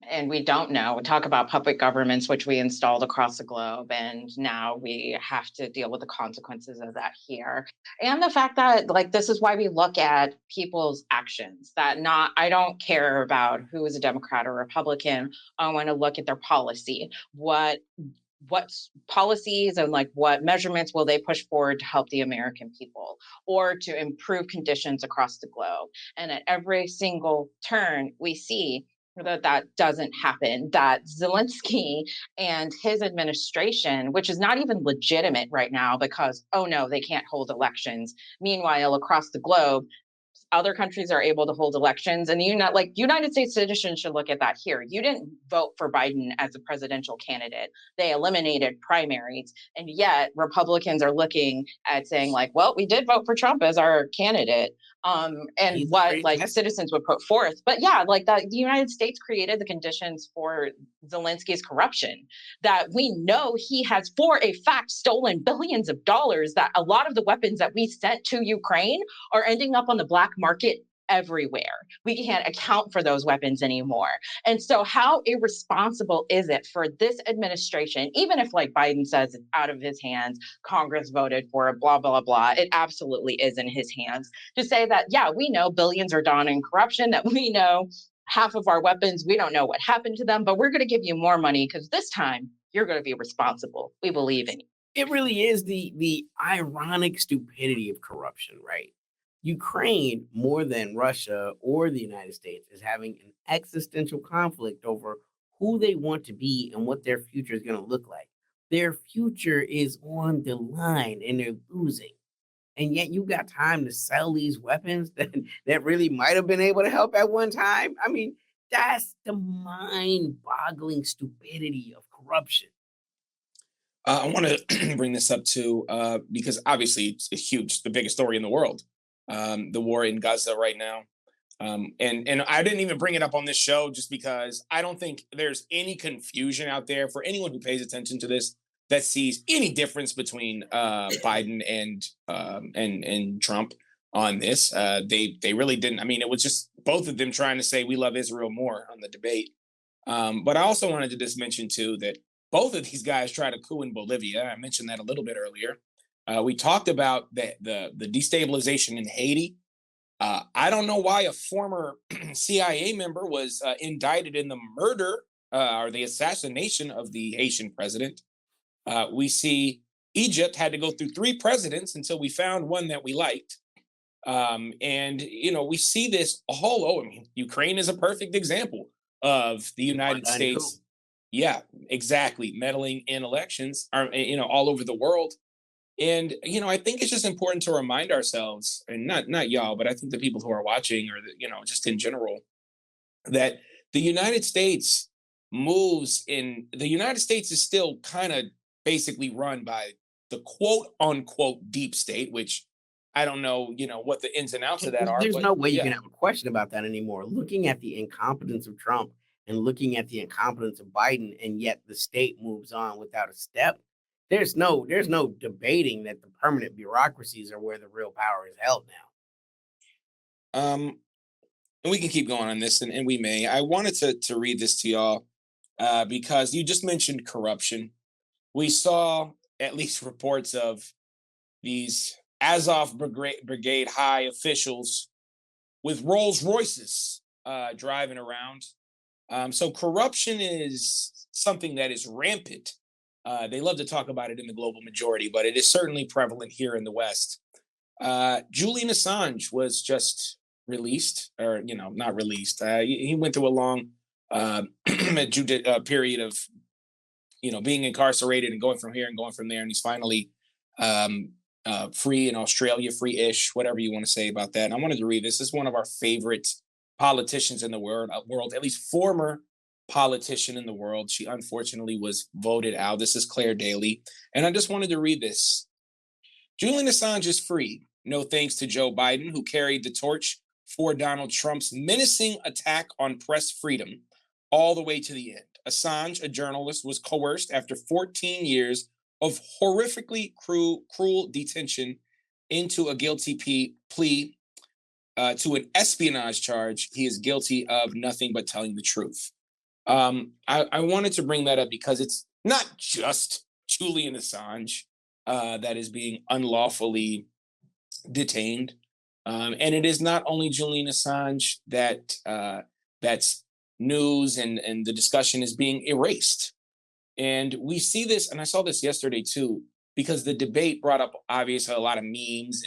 And we don't know. We talk about puppet governments, which we installed across the globe. And now we have to deal with the consequences of that here. And the fact that, like, this is why we look at people's actions, that I don't care about who is a Democrat or Republican. I want to look at their policy. What policies and like what measurements will they push forward to help the American people or to improve conditions across the globe? And at every single turn, we see that doesn't happen, that Zelensky and his administration, which is not even legitimate right now because, oh no, they can't hold elections. Meanwhile, across the globe, other countries are able to hold elections, and United States citizens should look at that here. You didn't vote for Biden as a presidential candidate. They eliminated primaries, and yet Republicans are looking at saying like, well, we did vote for Trump as our candidate. And
He's a
what
great
like
test.
citizens would put forth. But yeah, like the United States created the conditions for Zelensky's corruption. That we know he has, for a fact, stolen billions of dollars. That a lot of the weapons that we sent to Ukraine are ending up on the black market everywhere. We can't account for those weapons anymore. And so, how irresponsible is it for this administration, even if like Biden says it's out of his hands, Congress voted for it, blah, blah, blah, it absolutely is in his hands, to say that, yeah, we know billions are done in corruption, that we know half of our weapons, we don't know what happened to them, but we're going to give you more money because this time you're going to be responsible. We believe in you.
It really is the ironic stupidity of corruption, right? Ukraine, more than Russia or the United States, is having an existential conflict over who they want to be and what their future is going to look like. Their future is on the line and they're losing. And yet you got time to sell these weapons that really might have been able to help at one time. I mean, that's the mind-boggling stupidity of corruption.
I want to bring this up too, because obviously it's huge, the biggest story in the world, the war in Gaza right now. And I didn't even bring it up on this show just because I don't think there's any confusion out there for anyone who pays attention to this that sees any difference between Biden and Trump on this. They really didn't. I mean, it was just both of them trying to say we love Israel more on the debate. But I also wanted to just mention too that both of these guys tried a coup in Bolivia. I mentioned that a little bit earlier. We talked about the destabilization in Haiti. I don't know why a former CIA member was indicted in the murder or the assassination of the Haitian president. We see Egypt had to go through 3 presidents until we found one that we liked. And, we see this all over. I mean, Ukraine is a perfect example of the United
Undone coup.
States. Yeah, exactly. Meddling in elections, all over the world. And I think it's just important to remind ourselves, and not y'all, but I think the people who are watching, or just in general, that the United States the United States is still kind of basically run by the quote unquote deep state, which I don't know, what the ins and outs of that are,
There's
but
no way you can
yeah.
have a question about that anymore. Looking at the incompetence of Trump and looking at the incompetence of Biden, and yet the state moves on without a step. There's no debating that the permanent bureaucracies are where the real power is held
Um, and we can keep going on this, and we may. I wanted to read this to y'all because you just mentioned corruption. We saw at least reports of these Azov Brigade high officials with Rolls Royces driving around. So corruption is something that is rampant. They love to talk about it in the global majority, but it is certainly prevalent here in the West. Julian Assange was just released, or not released. He went through a long period of being incarcerated and going from here and going from there, and he's finally free in Australia, free-ish, whatever you want to say about that. And I wanted to read this. This is one of our favorite politicians in the world, at least former politician in the world. She unfortunately was voted out. This is Claire Daly, and I just wanted to read this. Julian Assange is free, no thanks to Joe Biden, who carried the torch for Donald Trump's menacing attack on press freedom all the way to the end. Assange, a journalist, was coerced after 14 years of horrifically cruel detention into a guilty plea to an espionage charge. He is guilty of nothing but telling the truth. I wanted to bring that up because it's not just Julian Assange that is being unlawfully detained. And it is not only Julian Assange that's news and the discussion is being erased. And we see this, and I saw this yesterday too, because the debate brought up obviously a lot of memes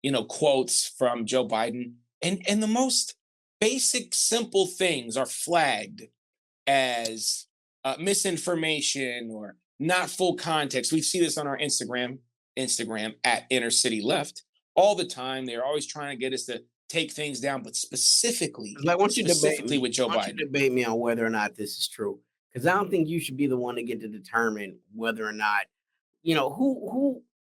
and quotes from Joe Biden, and the most basic, simple things are flagged as misinformation or not full context. We see this on our Instagram at Inner City Left all the time. They're always trying to get us to take things down, but specifically
now. Like, once you debate me,
with Joe
why don't you
Biden.
debate me on whether or not this is true? Because I don't think you should be the one to get to determine whether or not,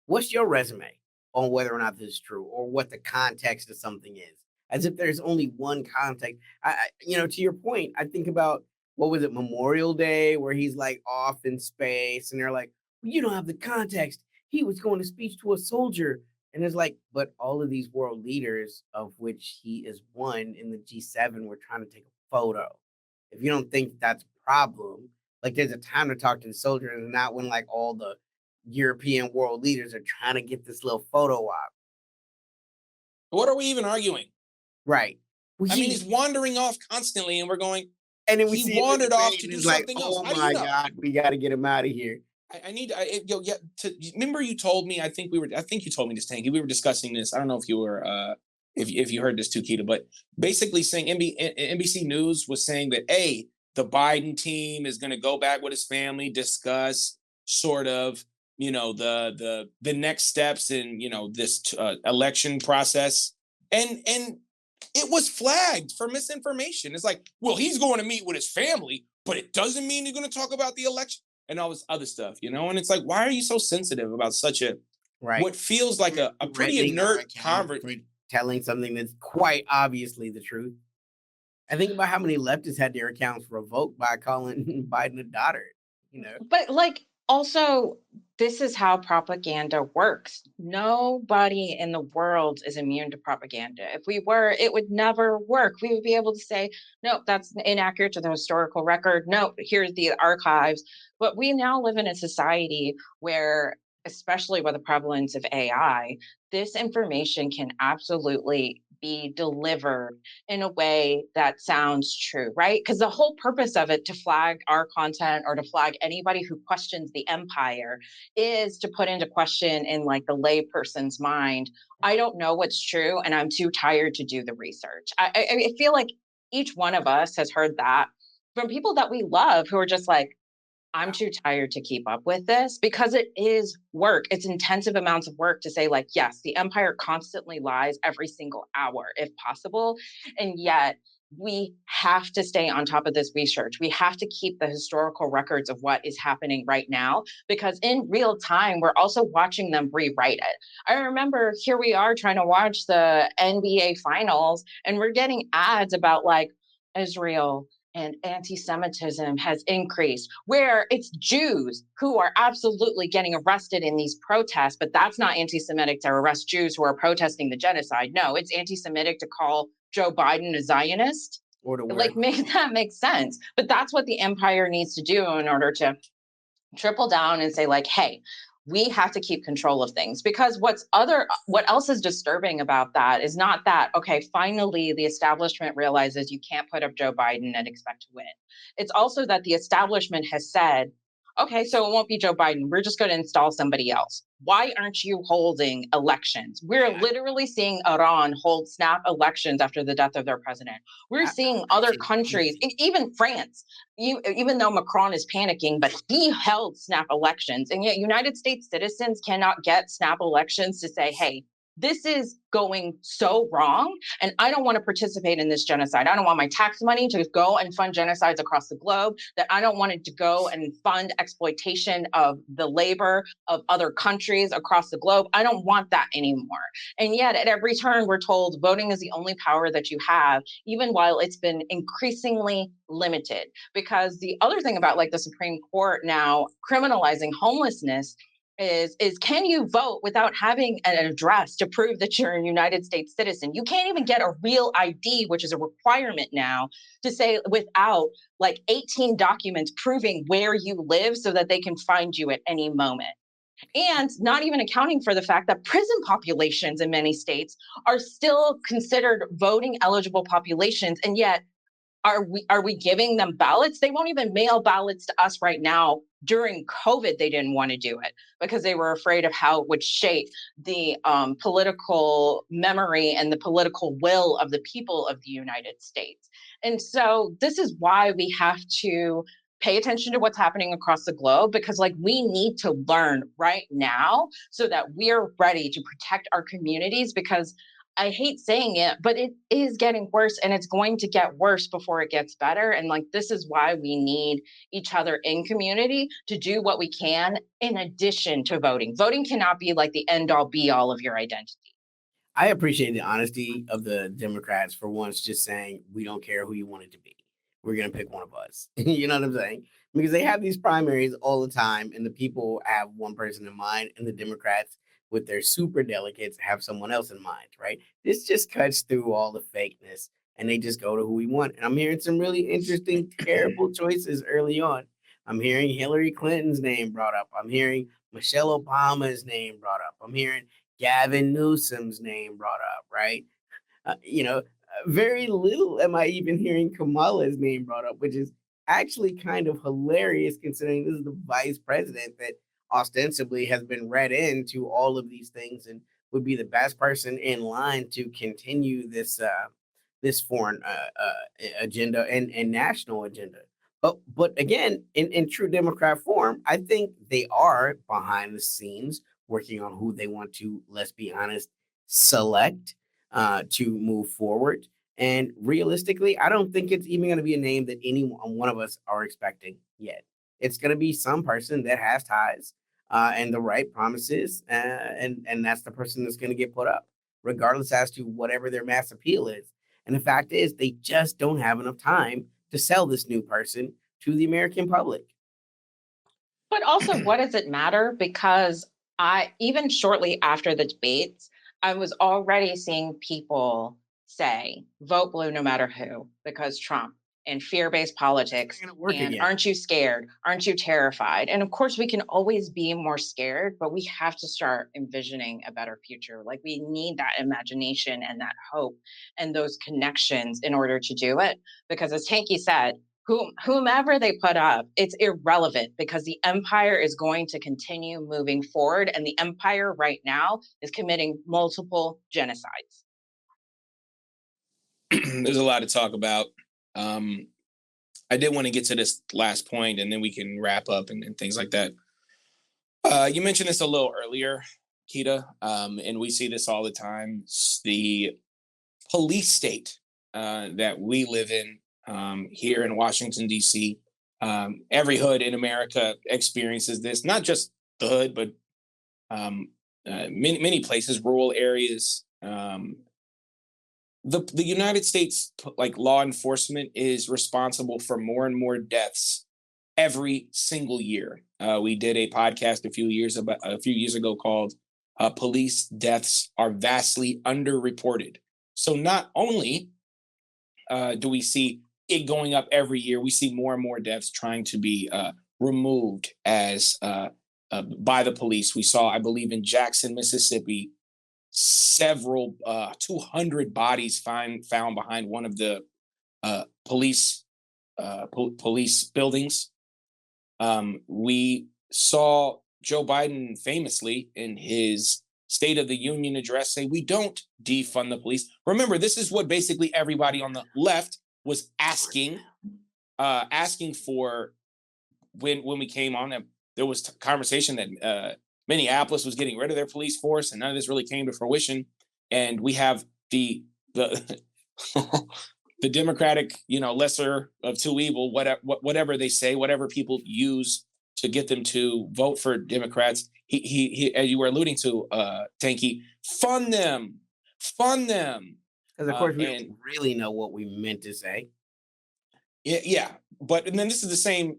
what's your resume? on whether or not this is true or what the context of something is, as if there's only one context. To your point, I think about what was it, Memorial Day, where he's like off in space, and they're like, well, you don't have the context. He was going to speech to a soldier, and it's like, but all of these world leaders, of which he is one in the G7, were trying to take a photo. If you don't think that's a problem, like there's a time to talk to the soldiers, and not when like all the European world leaders are trying to get this little photo op.
What are we even arguing?
Right. Well,
I mean, he's wandering off constantly, and we're going.
and then we
He
see him in the
wandered off
debate,
to
and
do
it's like,
something else.
oh
How do you
my
know?
God, we got to get him out of here.
I need yeah. Remember you told me. I think you told me this, Tanky. We were discussing this. I don't know if you were if you heard this too, Keita, but basically saying NBC News was saying that the Biden team is going to go back with his family, discuss sort of the next steps in this election process, and it was flagged for misinformation. It's like, well, he's going to meet with his family, but it doesn't mean he's going to talk about the election and all this other stuff, And it's like, why are you so sensitive about such a
Right.
what feels like a pretty
Threatening our
inert
account for telling something that's quite obviously the truth. I think about how many leftists had their accounts revoked by calling Biden a daughter.
But like, also, this is how propaganda works. Nobody in the world is immune to propaganda. If we were, it would never work. We would be able to say, no, that's inaccurate to the historical record. No, here's the archives. But we now live in a society where, especially with the prevalence of AI, this information can absolutely be delivered in a way that sounds true, right? Because the whole purpose of it, to flag our content or to flag anybody who questions the empire, is to put into question in like the layperson's mind, I don't know what's true and I'm too tired to do the research. I feel like each one of us has heard that from people that we love who are just like, I'm too tired to keep up with this, because it is work. It's intensive amounts of work to say, like, yes, the empire constantly lies every single hour, if possible. And yet we have to stay on top of this research. We have to keep the historical records of what is happening right now, because in real time, we're also watching them rewrite it. I remember here we are trying to watch the NBA finals, and we're getting ads about like Israel and anti-Semitism has increased, where it's Jews who are absolutely getting arrested in these protests, but that's not anti-Semitic to arrest Jews who are protesting the genocide. No, it's anti-Semitic to call Joe Biden a Zionist.
Or to
Like, make that make sense. But that's what the empire needs to do in order to triple down and say, like, hey, we have to keep control of things. Because what else is disturbing about that is not that, okay, finally the establishment realizes you can't put up Joe Biden and expect to win. It's also that the establishment has said, okay, so it won't be Joe Biden. We're just going to install somebody else. Why aren't you holding elections? We're literally seeing Iran hold snap elections after the death of their president. We're seeing other countries, even France, even though Macron is panicking, but he held snap elections. And yet United States citizens cannot get snap elections to say, hey, this is going so wrong, and I don't want to participate in this genocide. I don't want my tax money to go and fund genocides across the globe, that I don't want it to go and fund exploitation of the labor of other countries across the globe. I don't want that anymore. And yet at every turn, we're told voting is the only power that you have, even while it's been increasingly limited. Because the other thing about like the Supreme Court now criminalizing homelessness is can you vote without having an address to prove that you're a United States citizen? You can't even get a real ID, which is a requirement now, to say without like 18 documents proving where you live so that they can find you at any moment. And not even accounting for the fact that prison populations in many states are still considered voting eligible populations, and yet are we giving them ballots? They won't even mail ballots to us right now. During COVID, they didn't want to do it because they were afraid of how it would shape the political memory and the political will of the people of the United States. And so this is why we have to pay attention to what's happening across the globe, because like we need to learn right now so that we're ready to protect our communities, because I hate saying it, but it is getting worse and it's going to get worse before it gets better. And like, this is why we need each other in community to do what we can in addition to voting. Voting cannot be like the end all be all of your identity.
I appreciate the honesty of the Democrats for once just saying, we don't care who you want it to be. We're going to pick one of us. You know what I'm saying? Because they have these primaries all the time, and the people have one person in mind, and the Democrats, with their super delegates, have someone else in mind, right? This just cuts through all the fakeness, and they just go to who we want. And I'm hearing some really interesting, terrible choices early on. I'm hearing Hillary Clinton's name brought up. I'm hearing Michelle Obama's name brought up. I'm hearing Gavin Newsom's name brought up, right? Very little am I even hearing Kamala's name brought up, which is actually kind of hilarious considering this is the vice president that ostensibly has been read into all of these things and would be the best person in line to continue this foreign agenda and national agenda. But again, in true Democrat form, I think they are behind the scenes working on who they want to, let's be honest, select to move forward. And realistically, I don't think it's even going to be a name that any one of us are expecting yet. It's going to be some person that has ties and the right promises, and that's the person that's going to get put up, regardless as to whatever their mass appeal is. And the fact is, they just don't have enough time to sell this new person to the American public.
But also, what does it matter? Because I, even shortly after the debates, I was already seeing people say, vote blue no matter who, because Trump and fear based politics.
It's not going to work
And
again.
aren't you scared? Aren't you terrified? And of course, we can always be more scared, but we have to start envisioning a better future. Like, we need that imagination and that hope and those connections in order to do it. Because as Tanky said, whomever they put up, it's irrelevant because the empire is going to continue moving forward. And the empire right now is committing multiple genocides.
There's a lot to talk about. I did want to get to this last point and then we can wrap up and things like that. You mentioned this a little earlier, Kita, and we see this all the time. The police state that we live in here in Washington, D.C. Every hood in America experiences this, not just the hood, but many places, rural areas. The United States, like law enforcement, is responsible for more and more deaths every single year. We did a podcast a few years ago called "Police Deaths Are Vastly Underreported." So not only do we see it going up every year, we see more and more deaths trying to be removed as by the police. We saw, I believe, in Jackson, Mississippi, several 200 bodies found behind one of the police buildings. We saw Joe Biden famously in his State of the Union address say, we don't defund the police. Remember, this is what basically everybody on the left was asking for when we came on. There was conversation that Minneapolis was getting rid of their police force, and none of this really came to fruition. And we have the the Democratic, lesser of two evil, whatever they say, whatever people use to get them to vote for Democrats. He as you were alluding to, Tanky, fund them.
Because of course we don't really know what we meant to say.
Yeah. But and then this is the same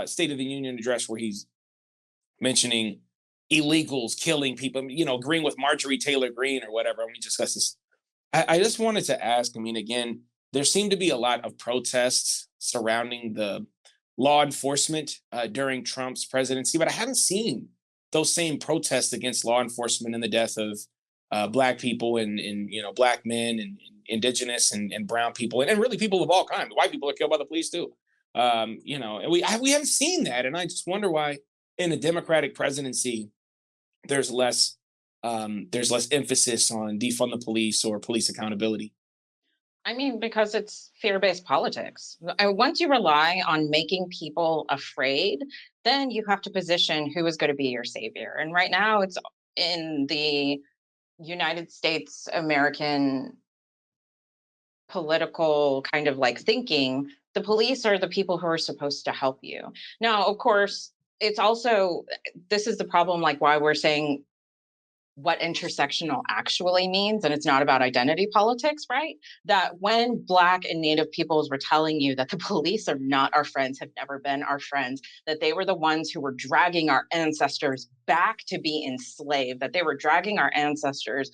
State of the Union address where he's mentioning illegals killing people, agreeing with Marjorie Taylor Greene or whatever. And we discussed this. I just wanted to ask, again, there seemed to be a lot of protests surrounding the law enforcement during Trump's presidency, but I haven't seen those same protests against law enforcement and the death of Black people and Black men and indigenous and brown people and really people of all kinds. White people are killed by the police too. And we haven't seen that. And I just wonder why in a Democratic presidency, there's less emphasis on defund the police or police accountability.
Because it's fear-based politics. Once you rely on making people afraid, then you have to position who is going to be your savior. And right now it's in the United States American political kind of like thinking, the police are the people who are supposed to help you. Now, of course, it's also this is the problem, like why we're saying what intersectional actually means, and it's not about identity politics, right? That when Black and Native peoples were telling you that the police are not our friends, have never been our friends, that they were the ones who were dragging our ancestors back to be enslaved, that they were dragging our ancestors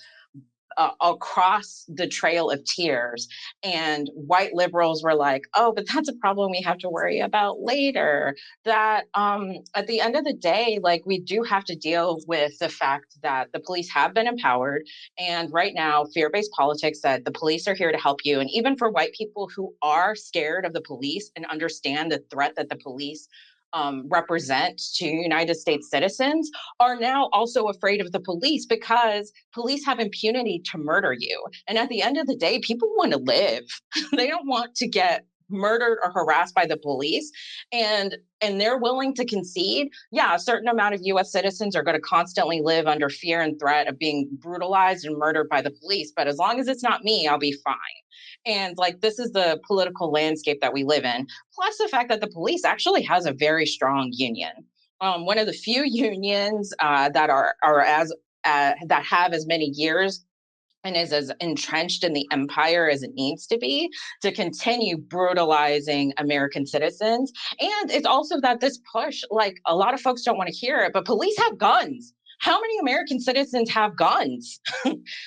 across the trail of tears. And white liberals were like, oh, but that's a problem we have to worry about later. That at the end of the day, like we do have to deal with the fact that the police have been empowered. And right now, fear based politics said the police are here to help you. And even for white people who are scared of the police and understand the threat that the police represent to United States citizens are now also afraid of the police because police have impunity to murder you. And at the end of the day, people want to live. They don't want to get murdered or harassed by the police, and they're willing to concede, yeah, a certain amount of US citizens are going to constantly live under fear and threat of being brutalized and murdered by the police, but as long as it's not me, I'll be fine. And like this is the political landscape that we live in, plus the fact that the police actually has a very strong union. One of the few unions that are as that have as many years and is as entrenched in the empire as it needs to continue brutalizing American citizens. And it's also that this push, like a lot of folks don't want to hear it, but police have guns. How many American citizens have guns?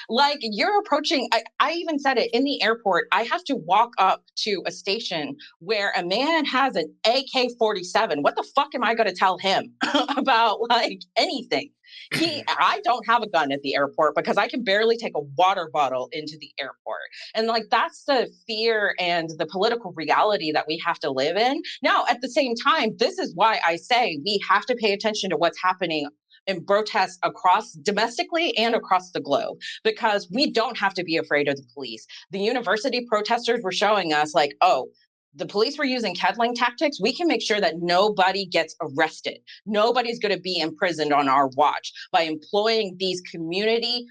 Like you're approaching, I even said it in the airport. I have to walk up to a station where a man has an AK-47. What the fuck am I going to tell him about like anything? I don't have a gun at the airport because I can barely take a water bottle into the airport. And like that's the fear and the political reality that we have to live in. Now, at the same time, this is why I say we have to pay attention to what's happening in protests across domestically and across the globe because we don't have to be afraid of the police. The university protesters were showing us like, oh, the police were using kettling tactics. We can make sure that nobody gets arrested. Nobody's going to be imprisoned on our watch by employing these community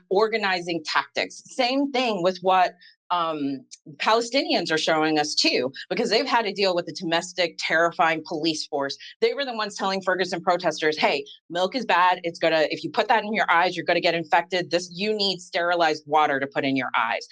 organizing tactics. Same thing with what Palestinians are showing us too, because they've had to deal with the domestic, terrifying police force. They were the ones telling Ferguson protesters, hey, milk is bad. It's gonna, if you put that in your eyes, you're gonna get infected. You need sterilized water to put in your eyes.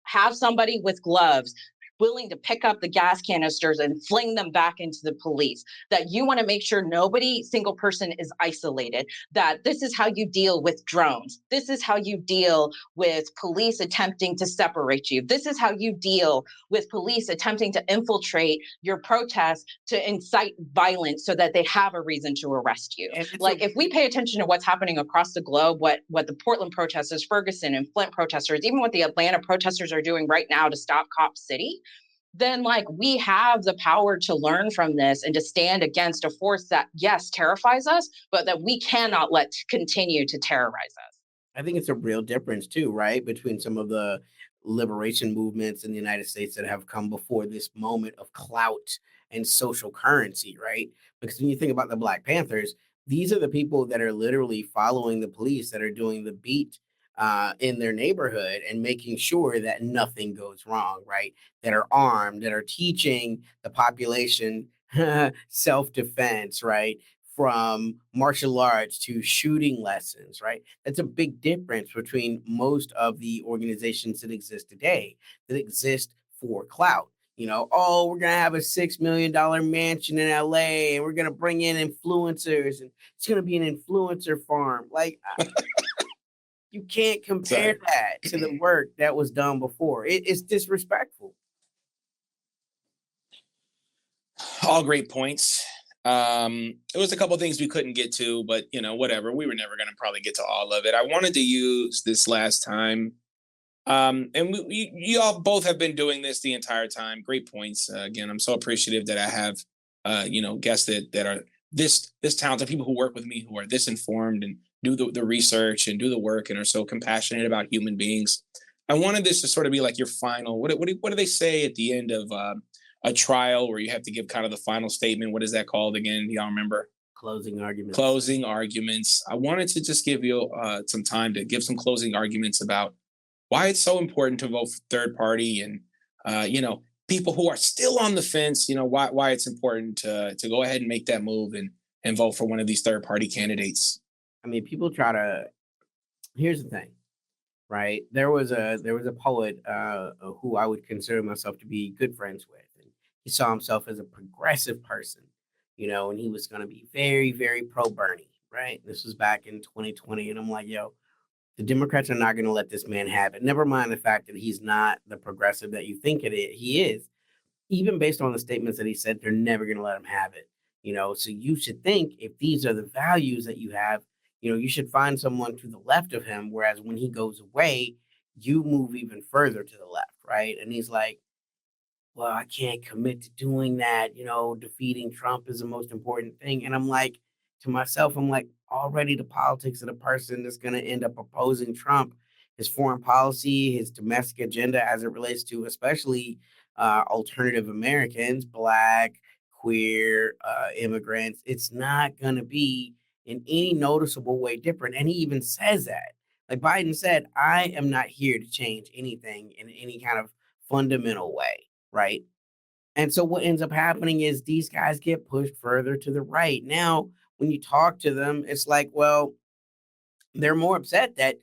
Have somebody with gloves willing to pick up the gas canisters and fling them back into the police. That you want to make sure nobody, single person is isolated. That this is how you deal with drones. This is how you deal with police attempting to separate you. This is how you deal with police attempting to infiltrate your protests to incite violence so that they have a reason to arrest you. Like if we pay attention to what's happening across the globe, what the Portland protesters, Ferguson and Flint protesters, even what the Atlanta protesters are doing right now to stop Cop City, then like we have the power to learn from this and to stand against a force that, yes, terrifies us, but that we cannot let continue to terrorize us.
I think it's a real difference too, right? Between some of the liberation movements in the United States that have come before this moment of clout and social currency, right? Because when you think about the Black Panthers, these are the people that are literally following the police that are doing the beat in their neighborhood and making sure that nothing goes wrong, right? That are armed, that are teaching the population self defense, right? From martial arts to shooting lessons, right? That's a big difference between most of the organizations that exist today that exist for clout. You know, oh, we're going to have a $6 million mansion in LA and we're going to bring in influencers and it's going to be an influencer farm. Like, you can't compare that to the work that was done before. It's disrespectful.
All great points. It was a couple things we couldn't get to, but you know, whatever. We were never going to probably get to all of it. I wanted to use this last time, and you all both have been doing this the entire time. Great points. Again, I'm so appreciative that I have, guests that are this talented, people who work with me who are this informed and do the research and do the work and are so compassionate about human beings. I wanted this to sort of be like your final. What do they say at the end of a trial where you have to give kind of the final statement? What is that called again? Do y'all remember?
Closing arguments.
Closing arguments. I wanted to just give you some time to give some closing arguments about why it's so important to vote for third party and people who are still on the fence. Why it's important to go ahead and make that move and vote for one of these third party candidates.
I mean, people try to. Here's the thing, right? There was a poet who I would consider myself to be good friends with, and he saw himself as a progressive person, and he was going to be very, very pro Bernie, right? This was back in 2020, and I'm like, yo, the Democrats are not going to let this man have it. Never mind the fact that he's not the progressive that you think he is. Even based on the statements that he said, they're never going to let him have it. So you should think if these are the values that you have, you should find someone to the left of him. Whereas when he goes away, you move even further to the left, right? And he's like, well, I can't commit to doing that. Defeating Trump is the most important thing. And I'm like, to myself, I'm like, already the politics of the person that's going to end up opposing Trump, his foreign policy, his domestic agenda as it relates to especially alternative Americans, Black, queer, immigrants, it's not going to be in any noticeable way different. And he even says that. Like Biden said, I am not here to change anything in any kind of fundamental way, right? And so what ends up happening is these guys get pushed further to the right. Now, when you talk to them, it's like, well, they're more upset that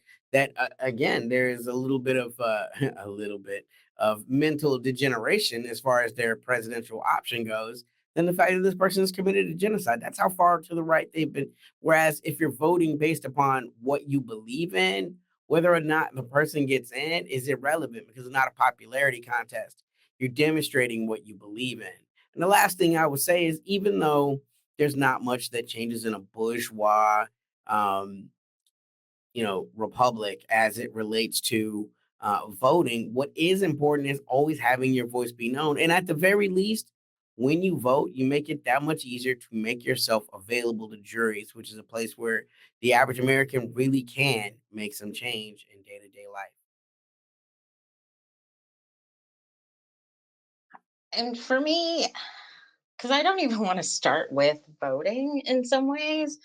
again there is a little bit of a little bit of mental degeneration as far as their presidential option goes than the fact that this person is committed to genocide. That's how far to the right they've been. Whereas if you're voting based upon what you believe in, whether or not the person gets in is irrelevant because it's not a popularity contest. You're demonstrating what you believe in. And the last thing I would say is even though there's not much that changes in a bourgeois um, republic as it relates to voting. What is important is always having your voice be known. And at the very least, when you vote, you make it that much easier to make yourself available to juries, which is a place where the average American really can make some change in day to day life.
And for me, because I don't even want to start with voting in some ways,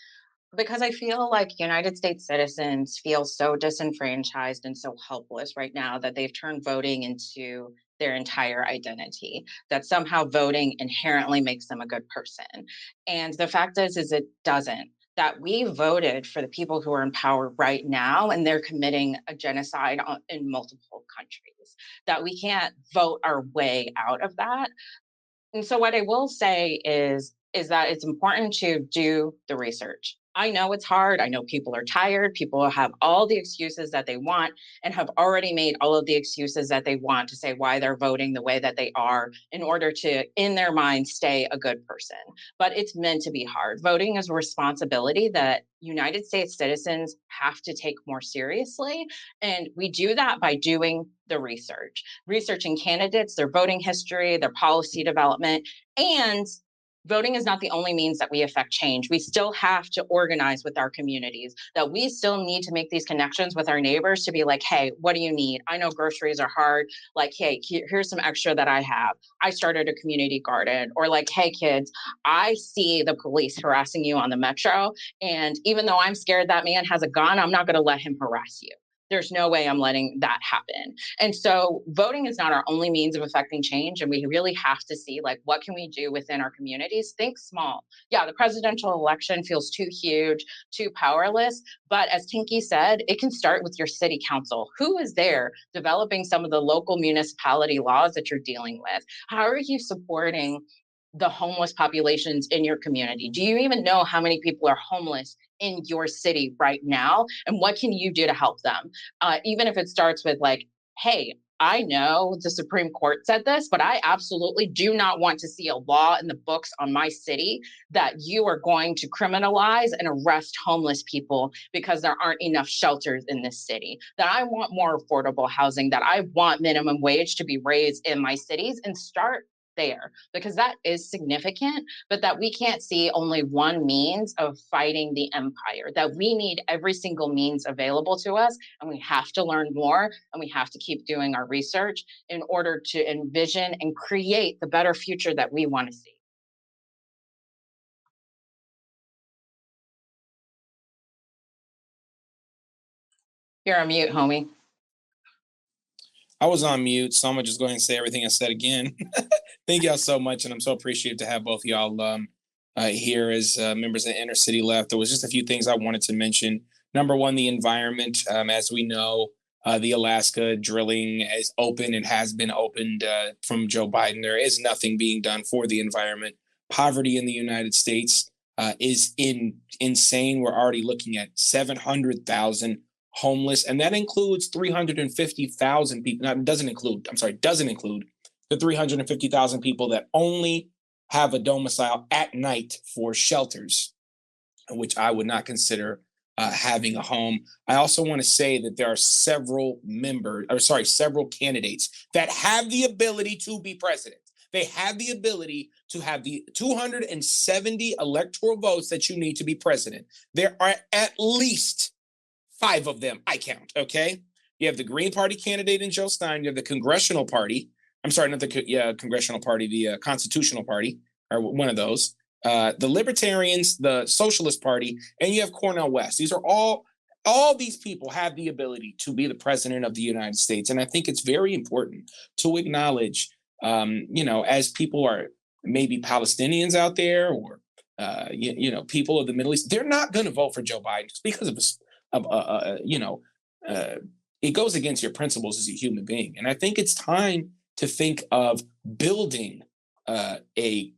because I feel like United States citizens feel so disenfranchised and so helpless right now that they've turned voting into their entire identity, that somehow voting inherently makes them a good person. And the fact is it doesn't. That we voted for the people who are in power right now, and they're committing a genocide in multiple countries. That we can't vote our way out of that. And so what I will say is that it's important to do the research. I know it's hard. I know people are tired. People have all the excuses that they want and have already made all of the excuses that they want to say why they're voting the way that they are in order to, in their mind, stay a good person. But it's meant to be hard. Voting is a responsibility that United States citizens have to take more seriously. And we do that by doing the research, researching candidates, their voting history, their policy development, and voting is not the only means that we affect change. We still have to organize with our communities, that we still need to make these connections with our neighbors to be like, hey, what do you need? I know groceries are hard. Like, hey, here's some extra that I have. I started a community garden. Or like, hey, kids, I see the police harassing you on the metro. And even though I'm scared that man has a gun, I'm not going to let him harass you. There's no way I'm letting that happen. And so voting is not our only means of affecting change. And we really have to see like what can we do within our communities? Think small. Yeah, the presidential election feels too huge, too powerless. But as Tinky said, it can start with your city council. Who is there developing some of the local municipality laws that you're dealing with? How are you supporting the homeless populations in your community? Do you even know how many people are homeless in your city right now? And what can you do to help them? Even if it starts with like, hey, I know the Supreme Court said this, but I absolutely do not want to see a law in the books on my city that you are going to criminalize and arrest homeless people because there aren't enough shelters in this city. That I want more affordable housing, that I want minimum wage to be raised in my cities, and start there because that is significant, but that we can't see only one means of fighting the empire, that we need every single means available to us. And we have to learn more and we have to keep doing our research in order to envision and create the better future that we want to see. You're on mute, homie.
I was on mute, so I'm gonna just go ahead and say everything I said again. Thank y'all so much, and I'm so appreciative to have both of y'all here as members of Inner City Left. There was just a few things I wanted to mention. Number one, the environment. As we know, the Alaska drilling is open and has been opened from Joe Biden. There is nothing being done for the environment. Poverty in the United States is insane. We're already looking at 700,000 homeless, and that includes 350,000 people. No, doesn't include the 350,000 people that only have a domicile at night for shelters, which I would not consider having a home. I also want to say that there are several candidates that have the ability to be president. They have the ability to have the 270 electoral votes that you need to be president. There are at least 5 of them, I count, okay? You have the Green Party candidate in Joe Stein. You have the Congressional Party. I'm sorry, not the Congressional Party, the Constitutional Party, or one of those. The Libertarians, the Socialist Party, and you have Cornel West. These are all these people have the ability to be the president of the United States. And I think it's very important to acknowledge, as people are maybe Palestinians out there or, people of the Middle East, they're not going to vote for Joe Biden just because of it goes against your principles as a human being. And I think it's time to think of building a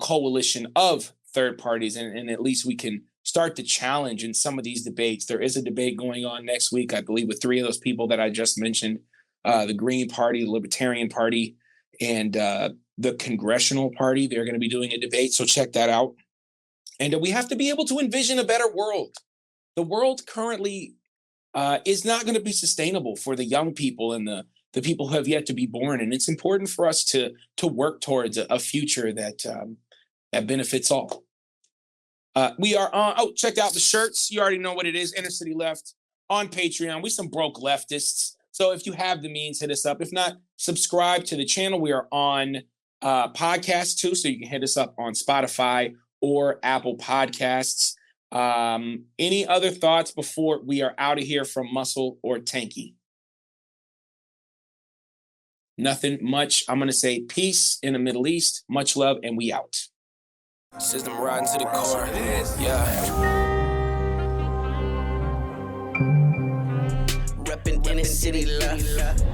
coalition of third parties, and at least we can start to challenge in some of these debates. There is a debate going on next week, I believe, with 3 of those people that I just mentioned, the Green Party, the Libertarian Party, and the Congressional Party. They're going to be doing a debate, so check that out. And we have to be able to envision a better world. The world currently is not going to be sustainable for the young people and the people who have yet to be born. And it's important for us to work towards a future that benefits all. We are on, check out the shirts. You already know what it is. Inner City Left on Patreon. We some broke leftists. So if you have the means, hit us up. If not, subscribe to the channel. We are on podcasts too. So you can hit us up on Spotify or Apple Podcasts. Any other thoughts before we are out of here from Muscle or Tanky? Nothing much. I'm going to say peace in the Middle East. Much love, and we out.
System riding to the core. Yeah. Reppin' Inner City Left.